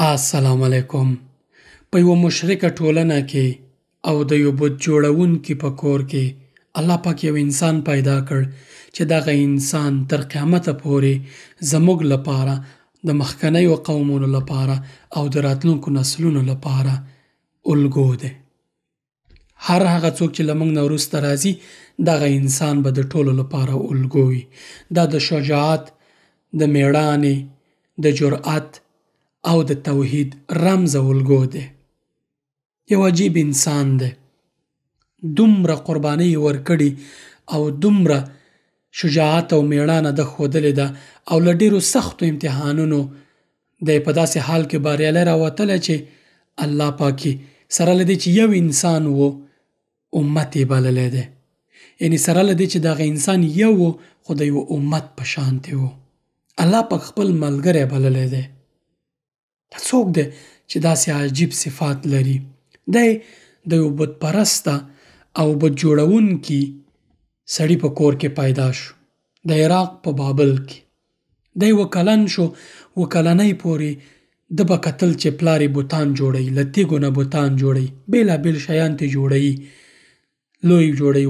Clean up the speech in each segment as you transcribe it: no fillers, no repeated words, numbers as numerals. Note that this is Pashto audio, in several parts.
السلام علیکم. په یوه مشرکه ټولنه کې او د یو بت جوړونکي په کور کې الله پاک یو انسان پیدا کړ چې دغه انسان تر قیامته پورې زموږ لپاره، د مخکنیو قومونو لپاره او د راتلونکو نسلونو لپاره الګو دی. هر هغه څوک چې له موږ نه وروسته راځي دغه انسان به د ټولو لپاره الګو وي. دا د شجاعت، د میړانې، د جرأت او د توحید رمز او الګو دی. یو عجیب انسان دی. دومره قربانۍ یې ورکړي او دومره شجاعت او میړانه ده ښودلې ده او له ډېرو سختو امتحانونو دی په داسې حال کې بریالی راوتلی چې الله پاکي سره له دې چې یو انسان و امت یې بللی دی. یعنې سره له دې چې دغه انسان یو و خو د یو امت په شانتې و. الله پاک خپل ملګری بللی دی. څوک دی چې داسې عجیب صفات لري؟ دی د یو بت پرسته او بت جوړونکي سړي په کور کې پیدا شو، د عراق په بابل کې. دی اووه کلن شو. اووه کلنۍ پورې ده به کتل چې پلار یې بتان جوړوي، له تیږو نه بتان جوړوي، بېلابېل شیان ترې جوړوي، لوی جوړوي،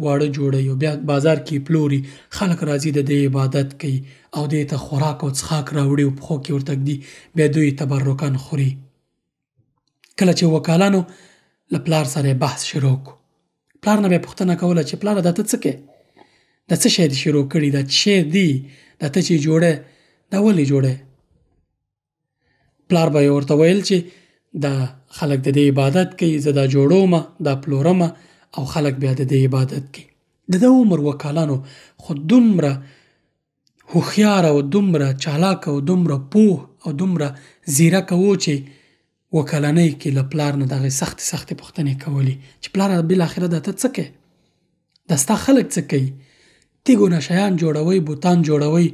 واړه جوړوي او بیا بازار کې پلوري. خلک راځي د دې عبادت کوي او دې ته خوراک او څښاک راوړي او پښو کې ورته ږدي، بیا دوی تبرکاً خوري. کله چې اووه کلن و له پلار سره یې بحث شروع کړو. پلار نه به یې پوښتنه کوله چې پلاره دا ته څه کوې؟ دا څه شی دې شروع کړي؟ دا څه شی دی؟ دا ته چې جوړی دا ولې جوړی؟ پلار به یې ورته ویل چې دا خلک د دې عبادت کوي، زه دا جوړومه، دا پلورمه او خلک بیا د دې عبادت کوي. د ده عمر اووه کلن و خو دومره هوښیار او دومره چالاک او دومره پوه او دومره ځیرک و چې اووه کلنۍ کې له پلار نه دغې سختې پوښتنې کولې چې پلاره بالاخره دا ته څه کوې؟ دا ستا خلک څه کوي؟ تیږو نه شیان جوړوئ، بوتان جوړوئ،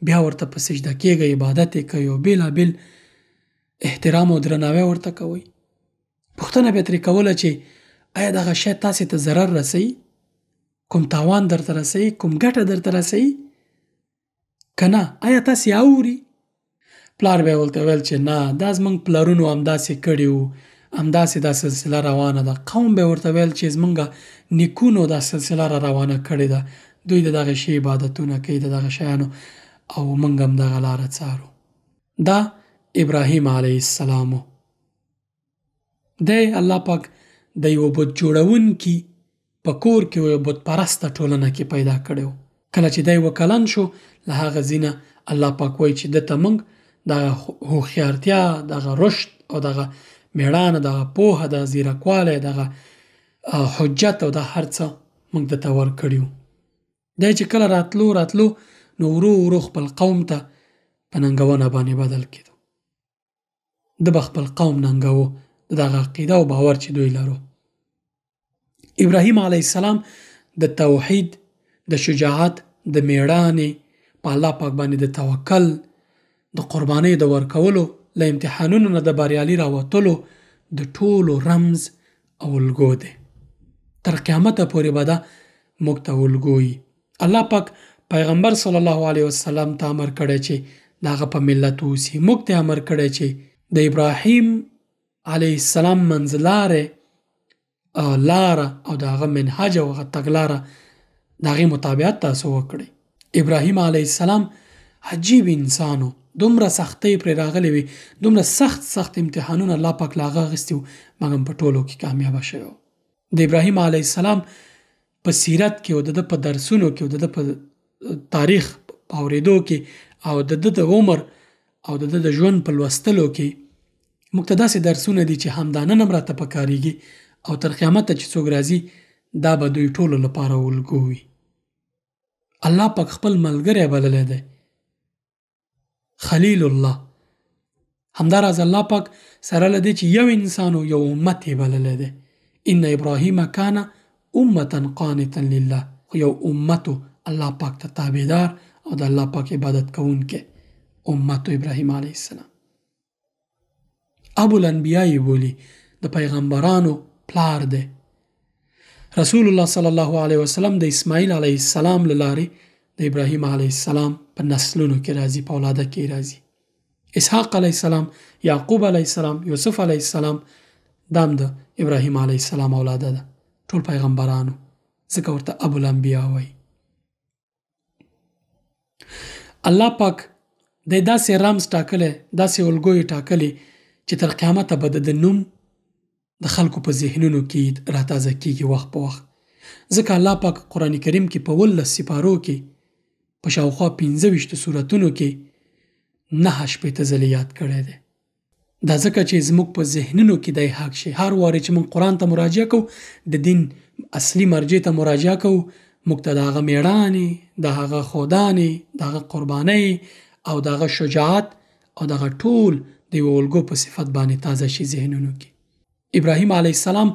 بیا ورته په سجده کېږئ، عبادت یې کوئ او بېلابېل احترام او درناوی ورته کوئ. پوښتنه به یې ترې کوله چې آیا دغه شی تاسې ته ضرر رسوي؟ کوم تاوان درته رسوي؟ کوم ګټه درته رسوي؟ که نه آیا تاسې اوري؟ پلار به یې ورته ویل چې نه، دا زموږ پلرونو همداسې کړي وو، همداسې دا سلسله روانه ده. قوم به یې ورته ویل چې زموږ نیکونو دا سلسله را روانه کړې ده، دوی د دغه شي عبادتونه کوي، د دغه شیانو، او موږ هم دغه لاره څارو. دا ابراهیم علیه السلام و. دی الله پاک د یو بت جوړونکي په کور کې یو بت پرسته ټولنه کې پیدا کړی و. کله چې دی اووه کلن شو له هغه ځینه الله پاک وایي چې ده ته موږ دغه هوښیارتیا، دغه رشد او دغه میړانه، دغه پوهه، دغه ځیرکوالی، دغه حجت او دا هر څه موږ ده ته ورکړي وو. دی چې کله راتلو نو ورو خپل قوم ته په ننګونه باندې بدل کېدو. ده به خپل قوم ننګوو، د دغه عقیده او باور چې دوی لرو. ابراهیم علیه السلام د توحید، د شجاعت، د میړانې، په الله پاک باندې د توکل، د قربانۍ د ورکولو، له امتحانونو نه د بریالي راوتلو د ټولو رمز او الګو دی. تر قیامته پورې به ده موږ ته الګو وي. الله پاک پیغمبر صلی الله علیه وسلم ته امر کړی چې د هغه په ملت اوسي. موږ ته امر کړی چې د ابراهیم علیه السلام منځلارې لاره او د هغه منهج او هغه تګلاره د هغې مطابقت تاسو وکړئ. ابراهیم علیه السلام عجیب انسان و. دومره سختۍ پرې راغلې وي، دومره سخت امتحانونه الله پاک له هغه اخیستي وو، مګر په ټولو کې کامیابه شوی و. د ابراهیم علیه السلام په سیرت کې او د ده په درسونو کې او د ده په تاریخ په اورېدو کې او د ده د عمر او د ده د ژوند په لوستلو کې موږ ته داسې درسونه دي چې همدا نن هم راته پکارېږي او تر قیامته چې څوک راځي دا به دوی ټولو لپاره الګو وي. الله پاک خپل ملګری بللی دی، خلیل الله. همداراز الله پاک سره له دې چې یو انسان او یو امت یې بللی دی. ان ابراهیم کان امة قانتا لله، یو امت الله پاک ته تابعدار او د الله پاک عبادت کوونکی امت ابراهیم علیه السلام. ابو الانبیاء یې بولي، د پیغمبرانو پلار دی. رسول الله صلی الله علیه وسلم د اسماعیل علیه السلام له لارې د ابراهیم علیه السلام په نسلونو کې راځي، په اولاده کې راځي. اسحاق علیه السلام، یعقوب علیه السلام، یوسف علیه السلام دام د ابراهیم علیه السلام اولاده ده. ټول پیغمبرانو، ځکه ورته ابو الانبیا وایي. الله پاک د داسې رمز ټاکلی، داسې الګوی ټاکلی چې تر قیامته به د نوم د خلکو په ذهنونو کې راتازه کیږي وخت په وخت. ځکه الله پاک قرآن کریم کې په 19 سپارو کې په شاوخوا 15 سورتونو کې 9 ځلې یاد کړی دی. دا ځکه چې زموږ په ذهنونو کې دی حق شي. هر وارې چې موږ قرآن ته مراجعه کوو، د دین اصلي مرجع ته مراجعه کوو، موږ ته د هغه میړانې، د هغه ښودانې، د هغه قربانۍ او د هغه شجاعت او د هغه ټول د یوه الګو په صفت باندې تازه شي ذهنونو کې. ابراهیم علیه السلام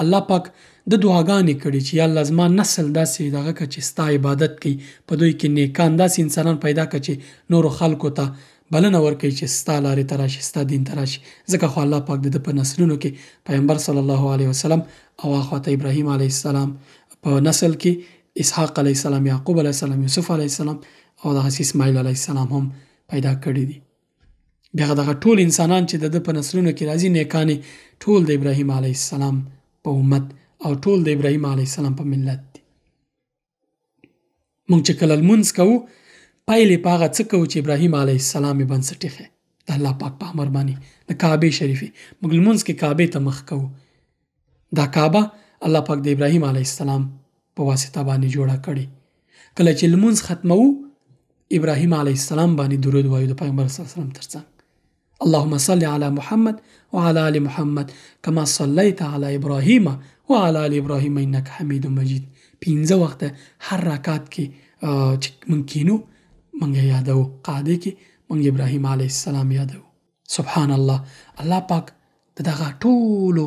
الله پاک د دعاګانې کړي چې یا الله زما نسل داسې دغه که چې ستا عبادت کوي، په دوی کې نیکان داسې انسانان پیدا کړه چې نورو خلکو ته بلنه ورکوي چې ستا لارې ته راشي، ستا دین ته راشي. ځکه خو الله پاک د په نسلونو کې پیغمبر صلی الله علیه وسلم او اخواته ابراهیم علیه السلام په نسل کې اسحاق علیه السلام، یعقوب علیه السلام، یوسف علیه السلام او دغه اسماعیل علیه السلام هم پیدا کړي دي. بیا دغه ټول انسانان چې د په نسلونو کې راځي نیکانې، ټول د ابراهیم علیه السلام په امت او ټول د ابراهیم علیه السلام په ملت دي. مونږ چې کله لمونځ کوو، پایلې په هغه څه کوو چې ابراهیم علیه السلام یې بنسټ ایښی د الله پاک په امر باندې، د کعبې شریفې. مونږ لمونځ کې کعبې ته مخ کوو. دا کعبه الله پاک د ابراهیم علیه السلام په واسطه باندې جوړه کړې. کله چې لمونځ ختمو، ابراهیم علیه السلام باندې درود وایو د پیغمبر صلی الله علیه وسلم ترڅنګ. اللهم صل على محمد وعلى آل محمد كما صليت على إبراهيم وعلى آل إبراهيم إنك حميد مجيد. 15 وخته هر رکعت کې چې مونږ کینو، مونږ یادو قاعده کې مونږ ابراهیم علیه السلام یادو. سبحان الله، الله پاک دغه ټولو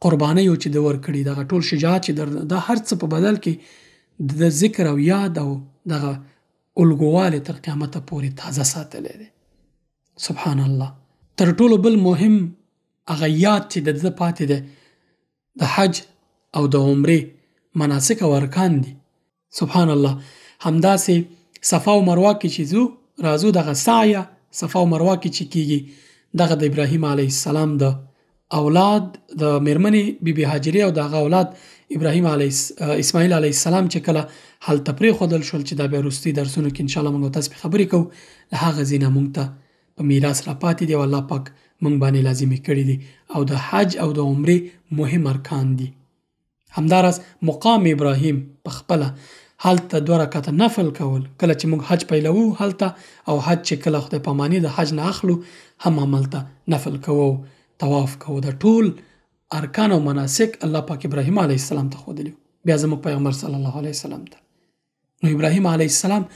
قربانیو چې د ورکړي، دغه ټول شجاعت چې د هر څه په بدل کې د ذکر او یاد او دغه الګواله تر قیامته پورې تازه ساتلی دی. سبحان الله. تر ټولو بل مهم هغه یاد چې د پاتې ده د حج او د عمرې مناسک او ارکان دي. سبحان الله. همداسې صفا او مروه کې چې راځو دغه سعیه صفا او مروه کې چې کیږي، دغه د ابراهیم علیه السلام د اولاد د میرمنې بیبي هاجرې او دغه اولاد ابراهیم علیه اسماعیل علیه السلام چې کله هلته پرېښودل شول، چې دا بیا وروستي درسونو کې انشاءالله موږ تاسو په خبرې کوو، له هغه ځای نه موږ ته په میراث را پاتې دي او الله پاک موږ باندې لازمي کړي دي او د حج او د عمرې مهم ارکان دي. همداراز مقام ابراهیم په خپله هلته 2 رکعته نفل کول، کله چې موږ حج پیلوو هلته، او حج چې کله خدای پاماني د حج نه اخلو هم هملته نفل کوو، طواف کوو. د ټول ارکان او مناسک الله پاک ابراهیم علیه السلام ته ښودلي. بیا زموږ پیغمبر صلی الله علیه وسلم ته. نو ابراهیم علیه السلام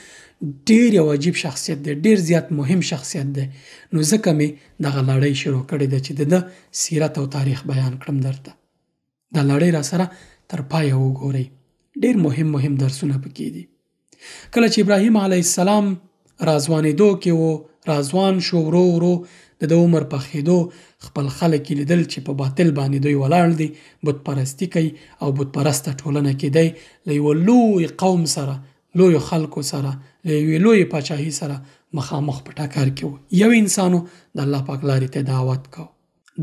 ډیر یو عجیب شخصیت دی، ډیر زیات مهم شخصیت دی. نو ځکه مې دغه لړۍ شروع کړې ده چې د سیرت او تاریخ بیان کړم درته. دا لړۍ را سره تر پایه وګورئ، ډیر مهم درسونه پکې دي. کله چې ابراهیم علیه السلام رازوانېدو کې و، رازوان شو، ورو ورو د عمر په خېدو خپل خلک لیدل چې په باطل باندې دوی ولاړ دي، بت پرستی کوي او بت پرسته ټولنه کې دی، له یوه لوی قوم سره، لوی خلکو سره، له یوې لوی پاچاهي سره مخامخ په ټکر کې و. یو انسانو د الله پاک لارې ته دعوت کو.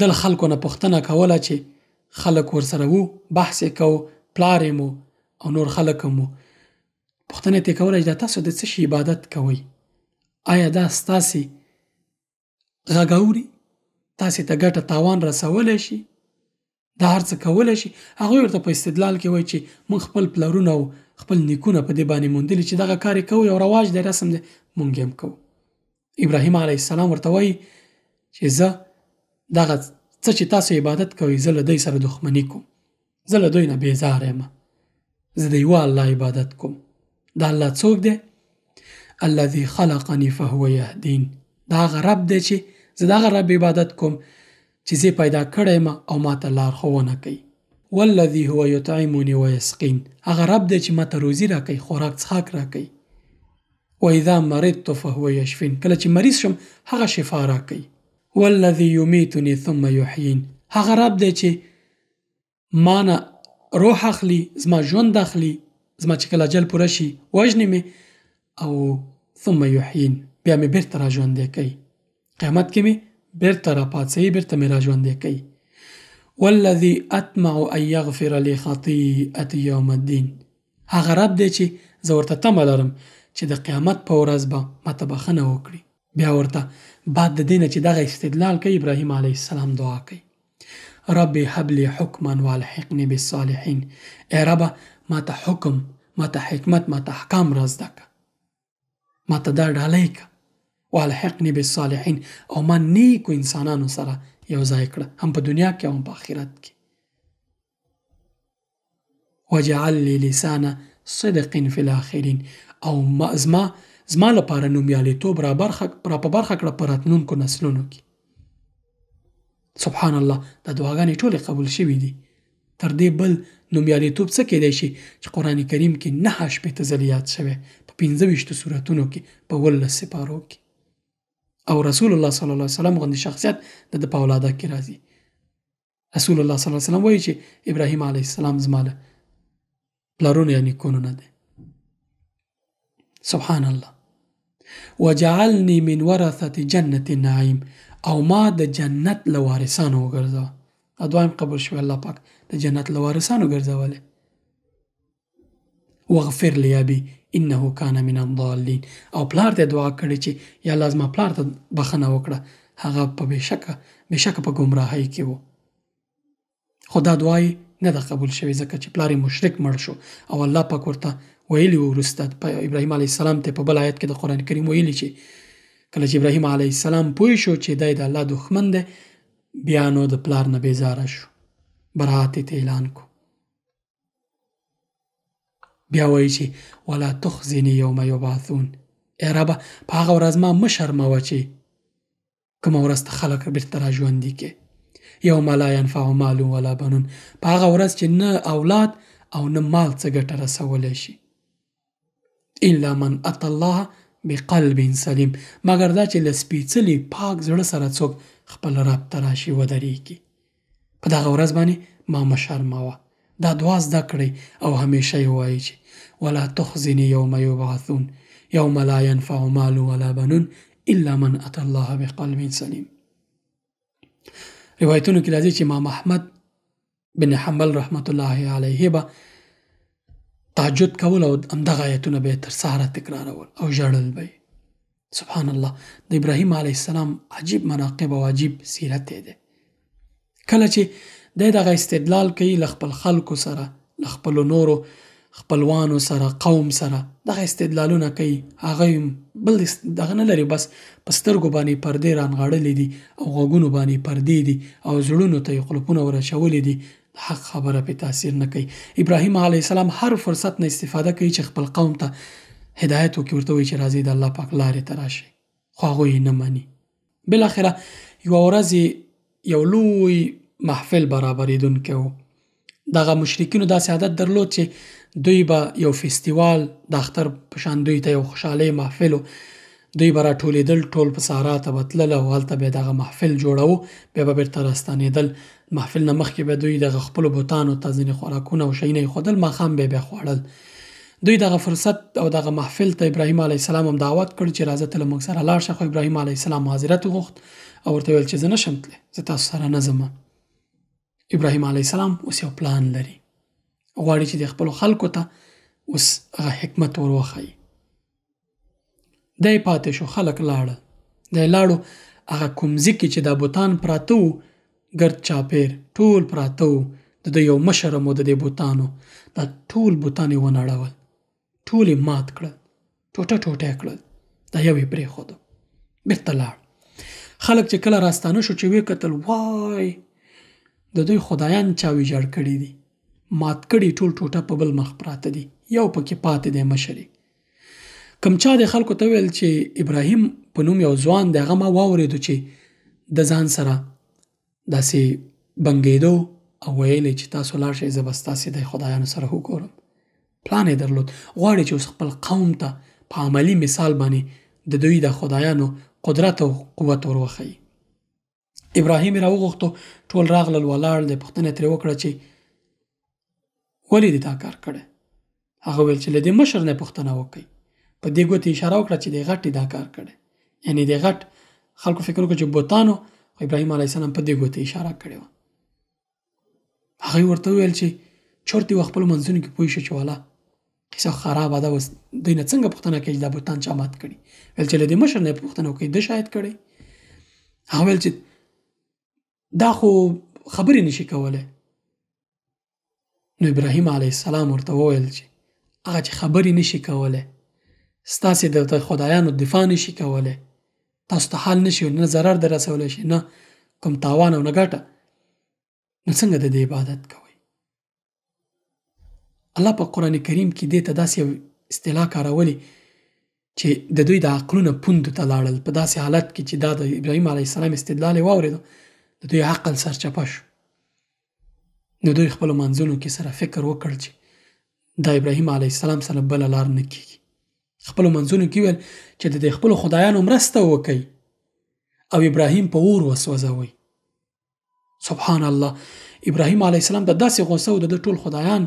دل خلکو نه پوښتنه کوله چې خلک ورسره وو، بحث یې کو، پلار یې مو او نور خلک مو پوښتنه یې کوله چې دا تاسو د څه شي عبادت کوئ؟ آیا دا ستاسې غږ اوري؟ تاسې ته ګټه تاوان رسولی شي؟ دا هر څه کولی شي؟ هغوی ورته په استدلال کې وایي چې موږ خپل پلرونه او خپل نیکونه په دې باندې موندلي چې دغه کار یې کوو، یو رواج دی، رسم دی، موږ یې هم کوو. ابراهیم علیه السلام ورته وایي چې زه دغه څه چې تاسو عبادت کوئ، زه له دوی سره دښمني کوم، زه له دوی نه بیزاره یم، زه د یوه الله عبادت کوم. دا الله څوک دی؟ الذي خلقني فهو يهدين. دا هغه رب دی چې زه دغه رب عبادت کوم چې زه پیدا کړی یم او ما ته لارښوونه کوي. والذي هو يطعمني ويسقين. هغه رب دی چې ما ته روزي راکوي، خوراک څښاک راکوي. واذا مرضت فهو يشفين. کله چې مریض شم هغه شفا راکوي. والذي يميتني ثم يحيين. هغه رب دی چې ما نه روح اخلي، زما ژوند اخلي، زما چې کله اجل پوره شي وژني مې، او ثم يحيين، بیا مې بیرته را ژوندی کوي. قیامت کې مې بیرته راپاڅوي، بیرته مې راژوندی کوي. والذي اطمع ان يغفر لي خطيئتي يوم الدين. هغه رب دی چې زه ورته تمه لرم چې د قیامت په ورځ به ماته بخښنه وکړي. بیا ورته بعد د دې نه چې دغه استدلال کوي، ابراهیم علیه السلام دعا کوي: رب هب لي حکما والحقني بالصالحین. ای ربه ماته حکم، ماته حکمت، ماته احکام را زده که، ماته دا ډالۍ که، والحقني بالصالحین، او ما نیکو انسانانو سره یو ځای کړه، هم په دنیا کې او هم په آخرت کې. وجعل لي لسان صدق فی الاخرین، او زما لپاره نومیالیتوب را په برخه کړه په راتلونکو نسلونو کې. سبحان الله، دا دعاګانې ټولې قبول شوي دي. تر دې بل نومیالیتوب څه کېدای شي چې قرآن کریم کې 9 ځلې یاد شوی، په 25 سورتونو کې، په 18 سپارو کې. او رسول الله صلی الله علیه وسلم غوندې شخصیت د په اولاده کې راځي. رسول الله صلی الله علیه وسلم وایي چې ابراهیم علیه السلام زما له پلارونو یا نیکونو نه دی. سبحان الله. وجعلني من ورثة جنة النعیم، او ما د جنت له وارثانو وګرځوه. دا دعا هم قبول شوه، الله پاک د جنت له وارثانو ګرځولې. واغفر لي ابي انه كان من الضالين، او پلار ته دعا کړې چې یا الله زما پلار ته بخښنه وکړه، هغه په بېشکه په ګمراهۍ کې و. خو دا دعا یې نه ده قبول شوې، ځکه چې پلار یې مشرک مړ شو، او الله پاک ورته ویلي و وروسته په ابراهیم علیه السلام ته په بل آیت کې د قرآن کریم ویلي چې کله چې ابراهیم علیه السلام پوه شو چې دی د الله دښمن دی، بیا نو د پلار نه بیزاره شو، براءت یې اعلان کو. بیا وایي چې ولا تخزني یوم یبعثون. ای ربه په هغه ورځ ما مه شرموه چې کومه ورځ ته خلک بیرته راژوندي کې. یوم لا ینفع مال ولا بنون، په هغه ورځ چې نه اولاد او نه مال څه ګټه رسولی شي. الا من اتى الله بقلب سلیم، مگر دا چې له سپېڅلي پاک زړه سره څوک خپل رب ته راشي ودرېږي. په دغه ورځ باندې ما مه شرموه. دا دعا زده کړئ او همیشه یې ووایئ چې ولا تخزني یوم یبعثون یوم لا ینفع مال ولا بنون الا من اتى الله بقلب سلیم. روایتونو کې راځي چې امام احمد بن حنبل رحمت الله علیه به تهجد کول او همدغه آیتونه به یې تر سهاره تکرارول او ژړل به. سبحان الله، د ابراهیم علیه السلام عجیب مناقب او عجیب سیرت دی. کله چې دی دغه استدلال کوي له خپل خلکو سره، له خپلو نورو خپلوانو سره، قوم سره دغه استدلالونه کوي، هغه بل دغه نه لري، بس په سترګو باندې پردې رانغاړلې دي او غوږونو باندې پردې دي او زړونو ته یې قلفونه ورچولې دي، د حق خبره پې تاثیر نه کوي. ابراهیم علیه السلام هر فرصت نه استفاده کوي چې خپل قوم ته هدایت وکړي، ورته وایي چې راځئ د الله پاک لارې ته راشئ، خو هغوی یې نه مني. بالاخره یوه ورځ یو لوی محفل برابرېدونکی و. دغه مشرکینو داسې عادت درلود چې دوی به یو فستیوال د اختر په شان دوی ته یو خوشحالۍ محفل و، دوی به راټولېدل، ټول په صحرا ته به تلل او هلته به دغه محفل جوړوه، بیا به بیرته راستانېدل. محفل نه مخکې به دوی دغه خپلو بوتانو ته ځینې خوراکونه او شیونه ایښودل، ماښام به یې بیا خوړل. دوی دغه فرصت او دغه محفل ته ابراهیم علیه السلام هم دعوت کړ چې راځه ته له موږ سره لاړ شه، خو ابراهیم علیه السلام معذرت وغوښت او ورته ویل چې زه نشم تللی، زه تاسو سره نه ځم. ابراهیم علیه السلام اوس یو پلان لري، غواړي چې د خپلو خلکو ته اوس هغه حکمت ور وښایي. دی پاتې شو، خلک لاړل. دی لاړو، هغه کوم ځای کې چې دا بوتان پراته وو ګرد چاپېر ټول پراته وو، د ده یو مشر هم و د دې بوتانو، دا ټول بوتان یې ونړول، ټول یې مات کړل، ټوټه ټوټه یې کړل، دا یو یې پرېښودو، بېرته لاړ. خلک چې کله راستانه شو چې ویې کتل، وای د دوی خدایان چا ویجاړ کړي دي، مات کړي ټول ټوټه په بل مخ پراته دي، یو پکې پاتې دی مشر یې. کوم چا د خلکو ته ویل چې ابراهیم په نوم یو ځوان دی، هغه ما واورېدو چې د ځان سره داسې بنګېدو او ویل چې تاسو لاړ شئ، زه به ستاسې د خدایانو سره وګورم. پلان یې درلود، غواړي چې اوس خپل قوم ته په عملي مثال باندې د دوی د خدایانو قدرت او قوت ور وښیي. ابراهیم یې راوغوښتو، ټول راغلل، ولاړ دی. پوښتنه یې ترې وکړه چې ولې دې دا کار کړی؟ هغه ویل چې له دې مشر نه پوښتنه وکړئ. په دې ګوتې اشاره وکړه چې دې غټ دا کار کړی، یعنې دې غټ خلکو فکر وکړ چې بوتانو ابراهیم علیه السلام په دې ګوته اشاره کړې وه. هغه ورته وویل چې چورت یې خپلو منځونو کې پوه شو چې والا قصه خرابه ده، اوس دوی نه څنګه پوښتنه کوي چې دا بوتان چا مات کړي. ویل چې له دې مشر نه یې پوښتنه وکړئ ده شاید کړی. هغه ویل چې دا خو خبرې نشي کولی. نو ابراهیم علیه السلام ورته وویل چې هغه چې خبرې نشي کولی ستاسې د خدایانو دفاع نشي کولی، تاسو ته حال نشي نه ضرر در رسولی شي نه کوم تاوان او نه ګټه، نو څنګه د دې عبادت کوئ؟ الله په قرآن کریم کې دې ته داسې یو اصطلاح کارولې چې د دوی د عقلونه پوندو ته لاړل. په داسې حالت کې چې دا د ابراهیم علیه السلام استدلال یې واورېدو د دوی عقل سرچپه شو. نو دوی خپلو منځونو کې سره فکر وکړ چې دا ابراهیم علیه السلام سره بله لار نه کېږي. خپلو منځونو کې ویل چې د دې خپلو خدایانو مرسته وکئ او ابراهیم په اور وسوځوئ. سبحان الله، ابراهیم علیه السلام د داسې غوسه و د ټول خدایان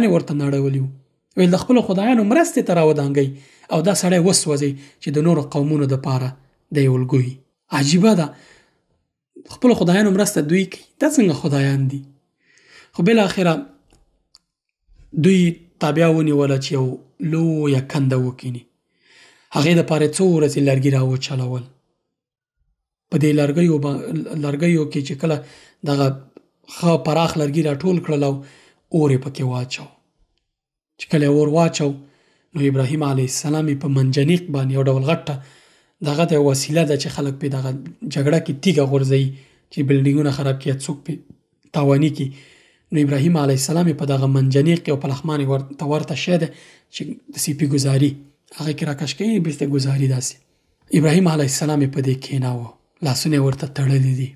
یې ورته نړولي وو. ویل د خپلو خدایانو مرستې ته راودانګئ او دا سړی وسوځئ چې د نورو قومونو دپاره دی الګوي. عجیبه ده، خپلو خدایانو مرسته دوی کوي، دا څنګه خدایان دي؟ خو بالاخره دوی تابیا ونیوله چې یو لویه کنده وکیني. هغې دپاره څو ورځې لرګي راوچلول. په دې لرګیو کې چې کله دغه ښه پراخ لرګي راټول کړل او اور یې پکې واچو. چې کله اور واچو نو ابراهیم علیه السلام په منجنیق باندې یو ډول غټه دغه د وسیله ده چې خلک پې دغه جګړه کې تیږه غورځوي چې بلډینګونه خراب کړي، څوک پې تاواني کړي. نو ابراهیم علیه السلام په دغه منجنیق کې او پلخمان ورته ورته شی ده چې د سیپي ګزاري هغه کې راکش کوي، بیرته ګزاري داسې. ابراهیم علیه السلام په دې کېناوه، لاسونه ورته تړلي دي،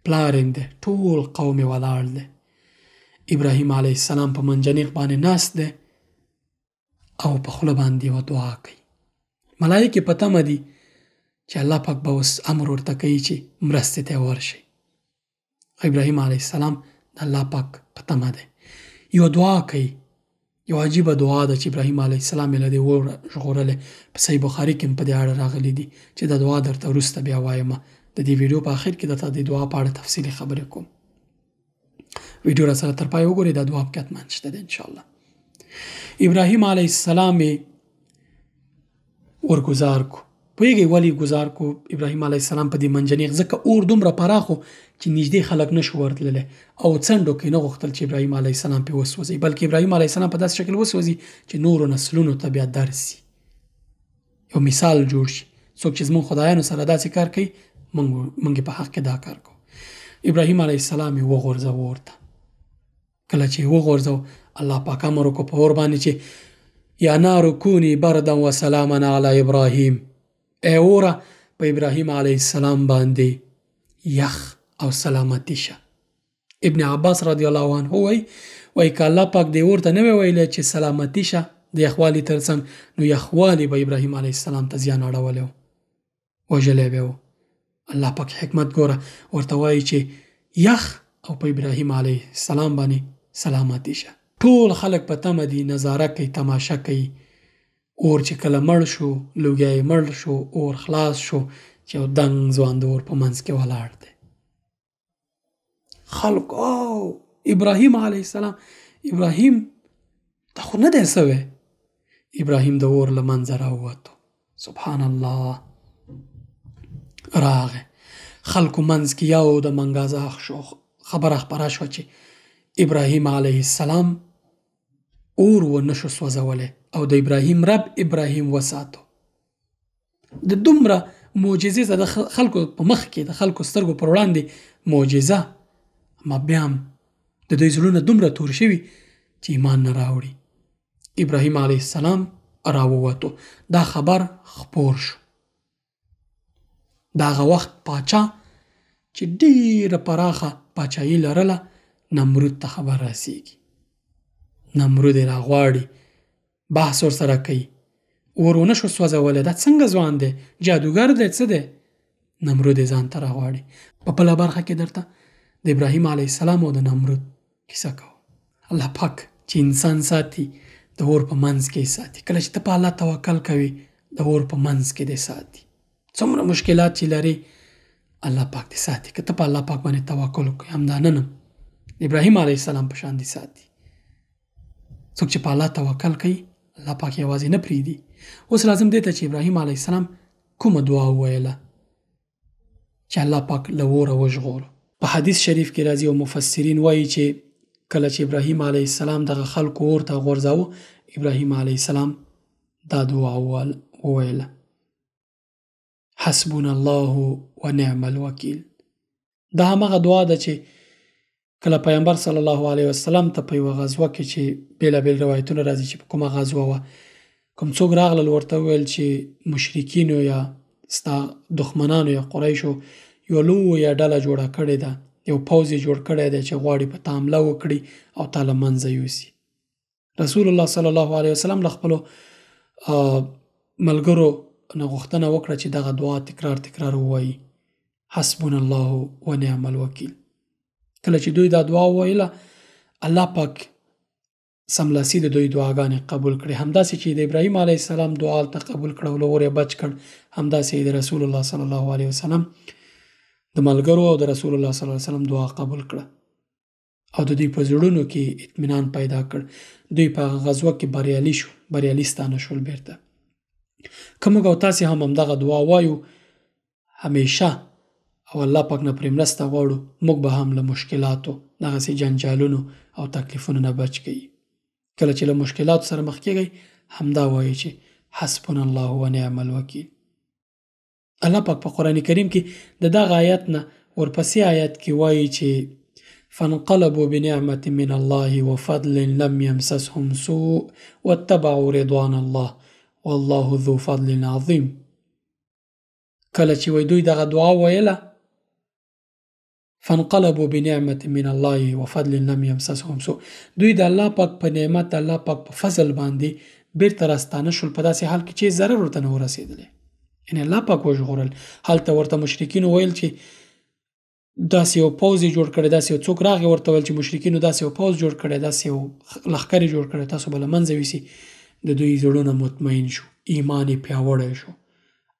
پلار یې دی، ټول قوم یې ولاړ دی. ابراهیم علیه السلام په منجنیق باندې ناست دی او په خوله باندې یوه دعا کوي. ملایکې په تمه دي چې الله پاک به اوس امر ورته کوي چې مرستې ته ورشي. ابراهیم علیه السلام د الله پاک په تمه دی، یو دعا کوي، یو عجیبه دعا ده چې ابراهیم علیه السلام یې له دې اور ژغورلی. په صحیح بخاري کې هم په دې اړه راغلي دي چې دا دعا درته وروسته بیا وایم. د دې ویډیو په آخر کې درته د دعا په اړه تفصیلي خبرې کوم. ویډیو را سره تر پای وګورئ، دا دعا پکې حتما شته ده انشاءالله. ابراهیم علیه السلام یې ورګزار کو. پوهېږئ ولې ګزار کو ابراهیم علیه السلام په دې منجنیق؟ ځکه اور دومره پراخ و چې نږدې خلک نشو ورتللی او څنډو کې نه غوښتل چې ابراهیم علیه السلام پې وسوځي، بلکې ابراهیم علیه السلام په داسې شکل وسوځي چې نورو نسلونو ته بیا درس شي، یو مثال جوړ شي. څوک چې زموږ خدایانو سره داسې کار کوي موږ په حق کې دا کار کوو. ابراهیم علیه السلام یې وغورځوه ورته. کله چې یې وغورځو الله پاک امر وکړو په اور باندې چې یا نار کوني بردا وسلاما علی ابراهیم، ای اوره په ابراهیم علیه السلام باندې یخ او سلامتی شه. ابن عباس رضی الله عنه وایي که الله پاک دې اور ته نه وی ویلی چې سلامتی شه د یخوالي ترڅنګ، نو یخوالي به ابراهیم علیه السلام ته زیان اړولی و، وژلی به یې و. الله پاک حکمت ګوره، ورته وایي چې یخ او په ابراهیم علیه السلام باندې سلامتی شه. ټول خلک په تمه دي، نظاره کوي، تماشه کوي. اور چې کله مړ شو، لوګی یې مړ شو، اور خلاص شو چې یو دنګ ځوان د اور په منځ کې ولاړ دی. خلک او ابراهیم علیه السلام، ابراهیم دا خو نه دی سوی. ابراهیم د اور له منځه راووتو. سبحان الله. راغی خلکو منځ کې یو د منګازه شو، خبره خپره شوه چې ابراهیم علیه السلام اور و نشو سوځولی او د ابراهیم رب ابراهیم وساتو. د دومره معجزې د خلکو په مخ کې، د خلکو سترګو پر وړاندې معجزه، اما بیا هم د دوی زړونه دومره تور شوي چې ایمان نه راوړي. ابراهیم علیه السلام راووتو، دا خبر خپور شو. د هغه وخت پاچا چې ډېره پراخه پاچایي لرله، نمرود ته خبر رسیږي. نمرود یې راغواړي، بحث ورسره کوي. اور ونه شو سوځولی، دا څنګه ځوان دی، جادوګر دی، څه دی؟ نمرود یې ځان ته راغواړي. په بله برخه کې درته د ابراهیم علیه السلام او د نمرود کیسه کوم. الله پاک چې انسان ساتي د اور په منځ کې ساتي. کله چې ته په الله توکل کوي د اور په منځ کې دې ساتي. څومره مشکلات چې لري الله پاک دې ساتي. که ته په الله پاک باندې توکل وکړې همدا نن ابراهیم علیه السلام په شان دې ساتي. څوک چې په الله توکل کوي الله پاک یوازې نه پرېږدي. اوس راځم دې ته چې ابراهیم علیه السلام کومه دعا وویله چې الله پاک له اوره وژغورو. په حدیث شریف کې راځي او مفسرین وایي چې کله چې ابراهیم علیه السلام دغه خلکو اور ته غورځاوه ابراهیم علیه السلام دا دعا وویله: حسبنا الله ونعم الوکیل. دا همغه دعا ده چې کله پیغمبر صلی الله علیه وسلم ته په یوه غزوه کې چې بېلابېل روایتونه راځي چې په کومه غزوه وه کوم څوک راغلل ورته وویل چې مشرکینو یا ستا دښمنانو یا قریشو یوه لویه ډله جوړه کړې ده، یو پوځ یې جوړ کړی دی چې غواړي په تا حمله وکړي او تا له منځه یوسي. رسول الله صلی الله علیه وسلم له خپلو ملګرو نه غوښتنه وکړه چې دغه دعا تکرار ووایي: حسبنا الله ونعم الوکیل. کله چې دوی دا دعا وویله الله پاک سملاسي د دوی دعاګانې قبول کړې. همداسې چې د ابراهیم علیه السلام دعا ته قبول کړه او له اور یې بچ کړ، همداسې د رسول الله صلی الله علیه وسلم د ملګرو او د رسول الله صلی الله علیه وسلم دعا قبول کړه او د دوی په زړونو کې اطمینان پیدا کړ. دوی په غزوه کې بریالي ستانه شول. بیرته که موږ او تاسې هم همدغه دعا وایو همیشه او الله پاک نه پرې مرسته غواړو، موږ به هم له مشکلاتو دغسې جنجالونو او تکلیفونو نه بچ کړي. کله چې له مشکلاتو سره مخ کېږئ همدا وایي چې حسبنا الله ونعم الوکیل. الله پاک په قرآن کریم کې د دغه آیت نه ورپسې آیت کې وایي چې فانقلبوا بنعمة من الله وفضل لم يمسسهم سوء واتبعوا رضوان الله والله ذو فضل عظیم. کله چې وای دوی دغه دعا ویله فانقلبوا بنعمة من الله وفضل لم يمسسهم سوء، دوی د الله پاک په نعمت الله پاک په فضل باندې بیرته راستانه شول په داسې حال کې چې ضرر ورته نه ورسېدلی. یعنې الله پاک وژغورل. هلته ورته مشرکینو ویل چې داسې یو پوځ یې جوړ کړی، داسې یو څوک راغی ورته ویل چې مشرکینو داسې یو پوځ جوړ کړی، داسې یو لښکر یې جوړ کړی، تاسو به له منځه یوسي. د دوی زړونه مطمئن شو، ایمان یې پیاوړی شو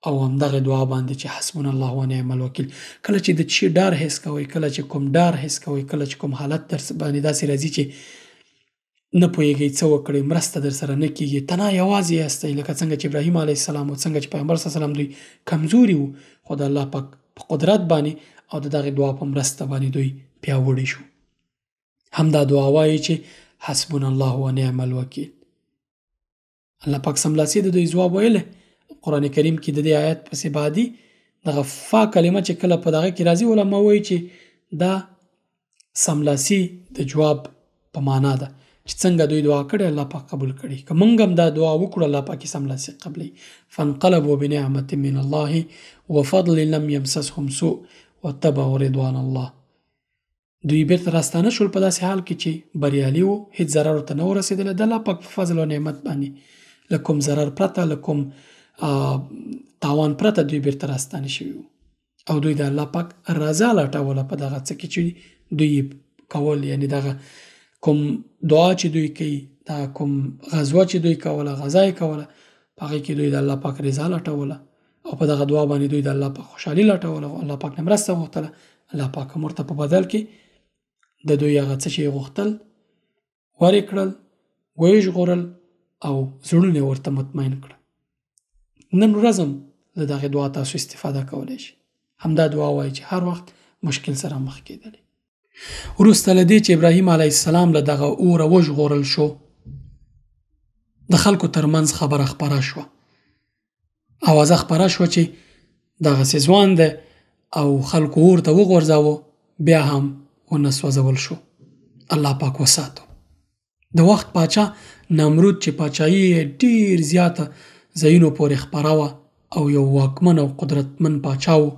او همدغه دعا باندې چې حسبنا الله ونعم الوکیل. کله چې د چی ډار حس کوئ، کله چې کوم ډار حس کوئ، کله چې کوم حالت در باندې داسې راځي چې نه پوهېږئ څه وکړئ، مرسته در سره نه کېږي، تنها یوازې یاستئ، لکه څنګه چې ابراهیم علیه السلام او څنګه چې پیغمبر صلی الله علیه وسلم دوی کمزوري وو خو د الله پاک په قدرت باندې او د دغه دعا په مرسته باندې دوی پیاوړي شو. همدا دعا وایي چې حسبنا الله ونعم الوکیل. الله پاک سملاسي د دوی ځواب ویلی. قرآن کریم کې د دې آیت پسې بعدي دغه فا کلمه چې کله په دغه کې راځي علما وایي چې دا سملاسي د جواب په معنا ده چې څنګه دوی دعا کړې الله پاک قبول کړي. که موږ هم دا دعا وکړو الله پاک سملاسي قبلوي. فانقلبوا بنعمة من الله وفضل لم يمسسهم سوء واتبعوا رضوان الله. دوی بیرته راستانه شول په داسې حال کې چې بریالي وو، هیڅ ضرر ورته نه ورسېدلی. د الله پاک په فضل او نعمت باندې له کوم ضرر پرته، له کوم تاوان پرته دوی بیرته راستانه شوي وو او دوی د الله پاک رضا لټوله په دغه څه کې چې دوی کول. یعنی دغه کوم دعا چې دوی کوي، دا کوم غزوه چې دوی کوله، غزا یې کوله، په هغې کې دوی د الله پاک رضا لټوله او په دغه دعا باندې دوی د الله پاک خوشحالي لټوله او الله پاک نه مرسته غوښتله. الله پاک هم ورته په بدل کې د دوی هغه څه چې یې غوښتل ورې کړل، ویې ژغورل او زړونه ورته مطمئن کړل. نن ورځ هم له دغې دعا تاسو استفاده کولی شئ. همدا دعا وایي چې هر وخت مشکل سره مخ کېدلی. وروسته له دې چې ابراهیم علیه السلام له دغه اوره وژغورل شو، د خلکو ترمنځ خبره خپره شوه، اوازه خپره شوه چې دغسې ځوان دی او خلکو اور ته وغورځاوه، بیا هم ونه سوځول شو. الله پاک وساتو. د وخت پاچا نمرود چې پاچایي یې ډېر زیاته ځایونو پورې خپره وه او یو واکمن او قدرتمن پاچا و،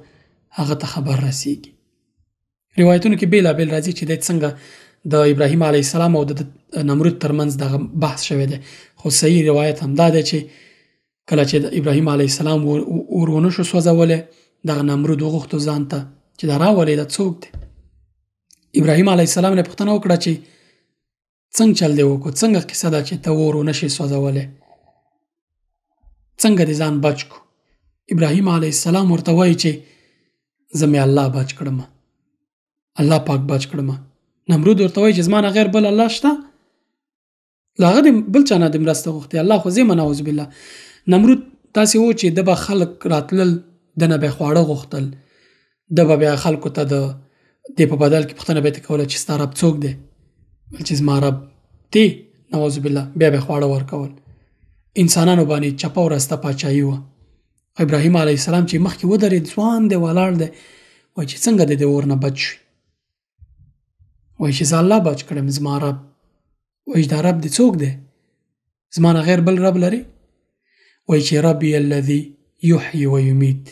هغه ته خبر رسیږي. روایتونو کې بېلابېل راځي چې دی څنګه د ابراهیم علیه السلام او د نمرود ترمنځ دغه بحث شوی دی، خو صحیح روایت همدا دی چې کله چې د ابراهیم علیه السلام اور ونه شو سوځولی، دغه نمرود وغوښتو ځان ته چې دا راولې دا څوک دی. ابراهیم علیه السلام نه پوښتنه وکړه چې څنګه چل دی وکړو، څنګه قصه ده چې ته اور ونه شې سوځولی، څنګه دې ځان بچ کو. ابراهیم علیه السلام ورته وایي چې زه مې الله بچ کړم، الله پاک بچ کړم. نمرود ورته وایي چې زما نه غیر بل الله شته؟ له هغه د بل چا نه د مرسته غوښتې، الله خو زه نعوذ بالله. نمرود داسې و چې د به خلک راتلل، د نه به یې خواړه غوښتل، د به بیا خلکو ته د دې په بدل کې پوښتنه به یې کوله چې ستا رب څوک دی؟ ویل چې زما رب تی، نعوذ بالله. بیا به یې خواړه ورکول. انسانانو باندې چپه ورسته پاچاهي وه. ابراهیم علیه السلام چې مخکې ودرېد، ځوان دی، ولاړ دی، وایي چې څنګه دې د اور نه بچ شوي؟ وایي چې زه الله بچ کړم، زما رب. وایي دا رب دې څوک دی؟ زما نه غیر بل رب لري؟ وایي چې ربي الذي یحیی و یمیت،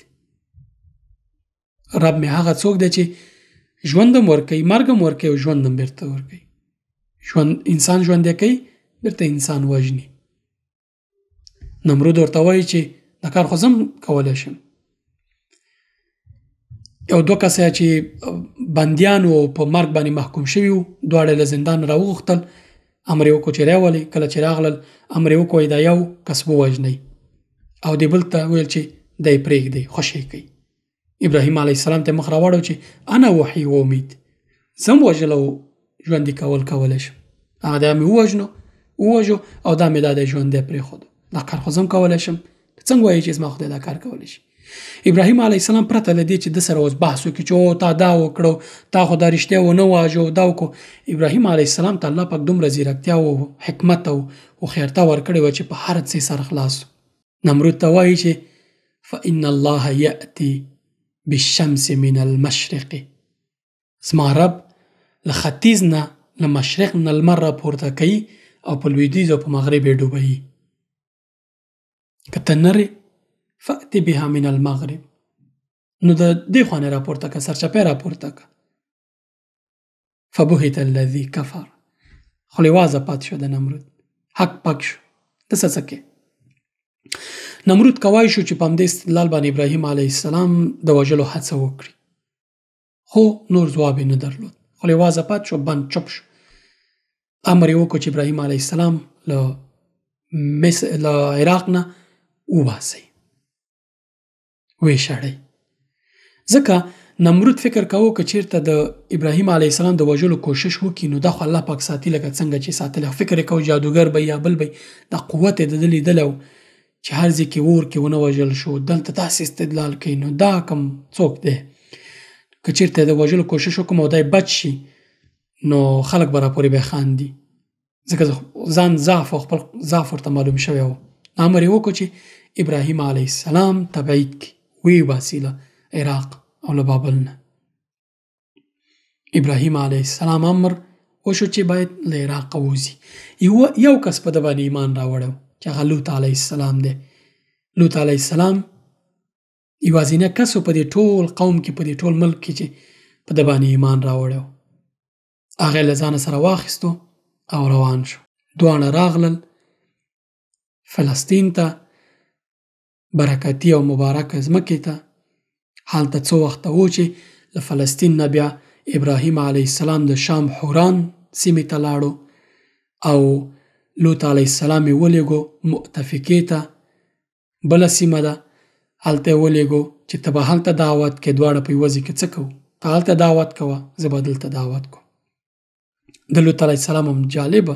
رب مې هغه څوک دی چې ژوند هم ورکوي، مرګ هم ورکوي او ژوند هم بیرته ورکوي. انسان ژوندی کوي، بیرته انسان وژني. نمرود ورته وایي چې دا کار خو زه هم کولی شم. یو دوه کسه چې بندیان وو، په مرګ باندې محکوم شوي وو، دواړه له زندان راوغوښتل، امر یې وکړو چې راولئ. کله چې راغلل، امر یې وکړو دا یو کس ووژنئ او د بل ته ویل چې دی پرېږدئ، خوشې کړئ. ابراهیم علیه السلام ته مخ راواړو چې انا وحی و امید، زه هم وژل او ژوندي کولی شم. هغه دا مې ووژو او دا مې دا دی ژوندی پرېښودو. دا کار خو زه هم کولی شم. څنګه وایي چې زما خدای دا کار کولی شي؟ ابراهیم علیه السلام پرته له دې چې د سره اوس بحث وکړي چې او تا دا وکړو، تا خو دا رښتیا ونه واژو، دا وکړو. ابراهیم علیه السلام ته الله پاک دومره ځیرکتیا او حکمت او هوښیارتیا ورکړې وه چې په هر څه سره خلاص. نمرود ته وایي چې فإن الله یأتي بالشمس من المشرق، زما رب له ختیځ نه، له مشرق نه لمر راپورته کوي او په لویدیځ او په مغرب یې ډوبوي. که ته نرې فأتي بها من المغرب، نو د دې خوا نه راپورته که، سرچپه راپورته که. فبهت الذي کفر، خولې وازه پاتې شو د نمرود، حق پک شو. د څه کې نمرود کوای شو چې په همدې استدلال باندې ابراهیم علیه السلام د وژلو هڅه وکړي، خو نور ځواب یې نه درلود. خولې وازه پاتې شو، بند چپ شو. امر یې وکړو چې ابراهیم علیه السلام له عراق نه وباسئ، ویې ځکه نمرود فکر کاوه که چیرته د ابراهیم علیه السلام د وژلو کوشش وکړي نو دا خو الله پاک ساتي، لکه څنګه چې ساتلی. فکر یې کوه جادوګر به یا بل به دا قوت یې د ده لیدلی و چې هر ځای کې اور کې ونه وژل شو، دلته داسې استدلال کوي. نو دا کم څوک دی؟ که چیرته د وژلو کوشش وکړم او دی بچ شي نو خلک به راپورې به خاندي، ځکه ځان ضعف او خپل ضعف ورته معلوم شوی و. امر یې وکړو چې ابراهیم علیه السلام تبعید کړي، ویې باسي له عراق او له بابل نه. ابراهیم علیه السلام امر وشو چې باید له عراق ووځي. یو کس په ده باندې ایمان راوړی چې هغه لوط علیه السلام دی. لوط علیه السلام یوازینی کس په دې ټول قوم کې، په دې ټول ملک کې چې په ده باندې ایمان راوړی. هغه له ځانه سره واخیستو او روان شو. دواړه راغلل فلسطین ته، برکتي او مبارک ځمکې ته. هلته څو وخته و چې له فلسطین نه بیا ابراهیم علیه السلام د شام حوران سیمې ته لاړو او لوط علیه السلام یې ولېږو مؤتفقې ته، بله سیمه ده، هلته یې ولېږو چې ته به هلته دعوت کې، دواړه په یوه ځای کې څه کوو، ته هلته دعوت کوه، زه به دلته دعوت کوم. د لوط علیه السلام هم جالبه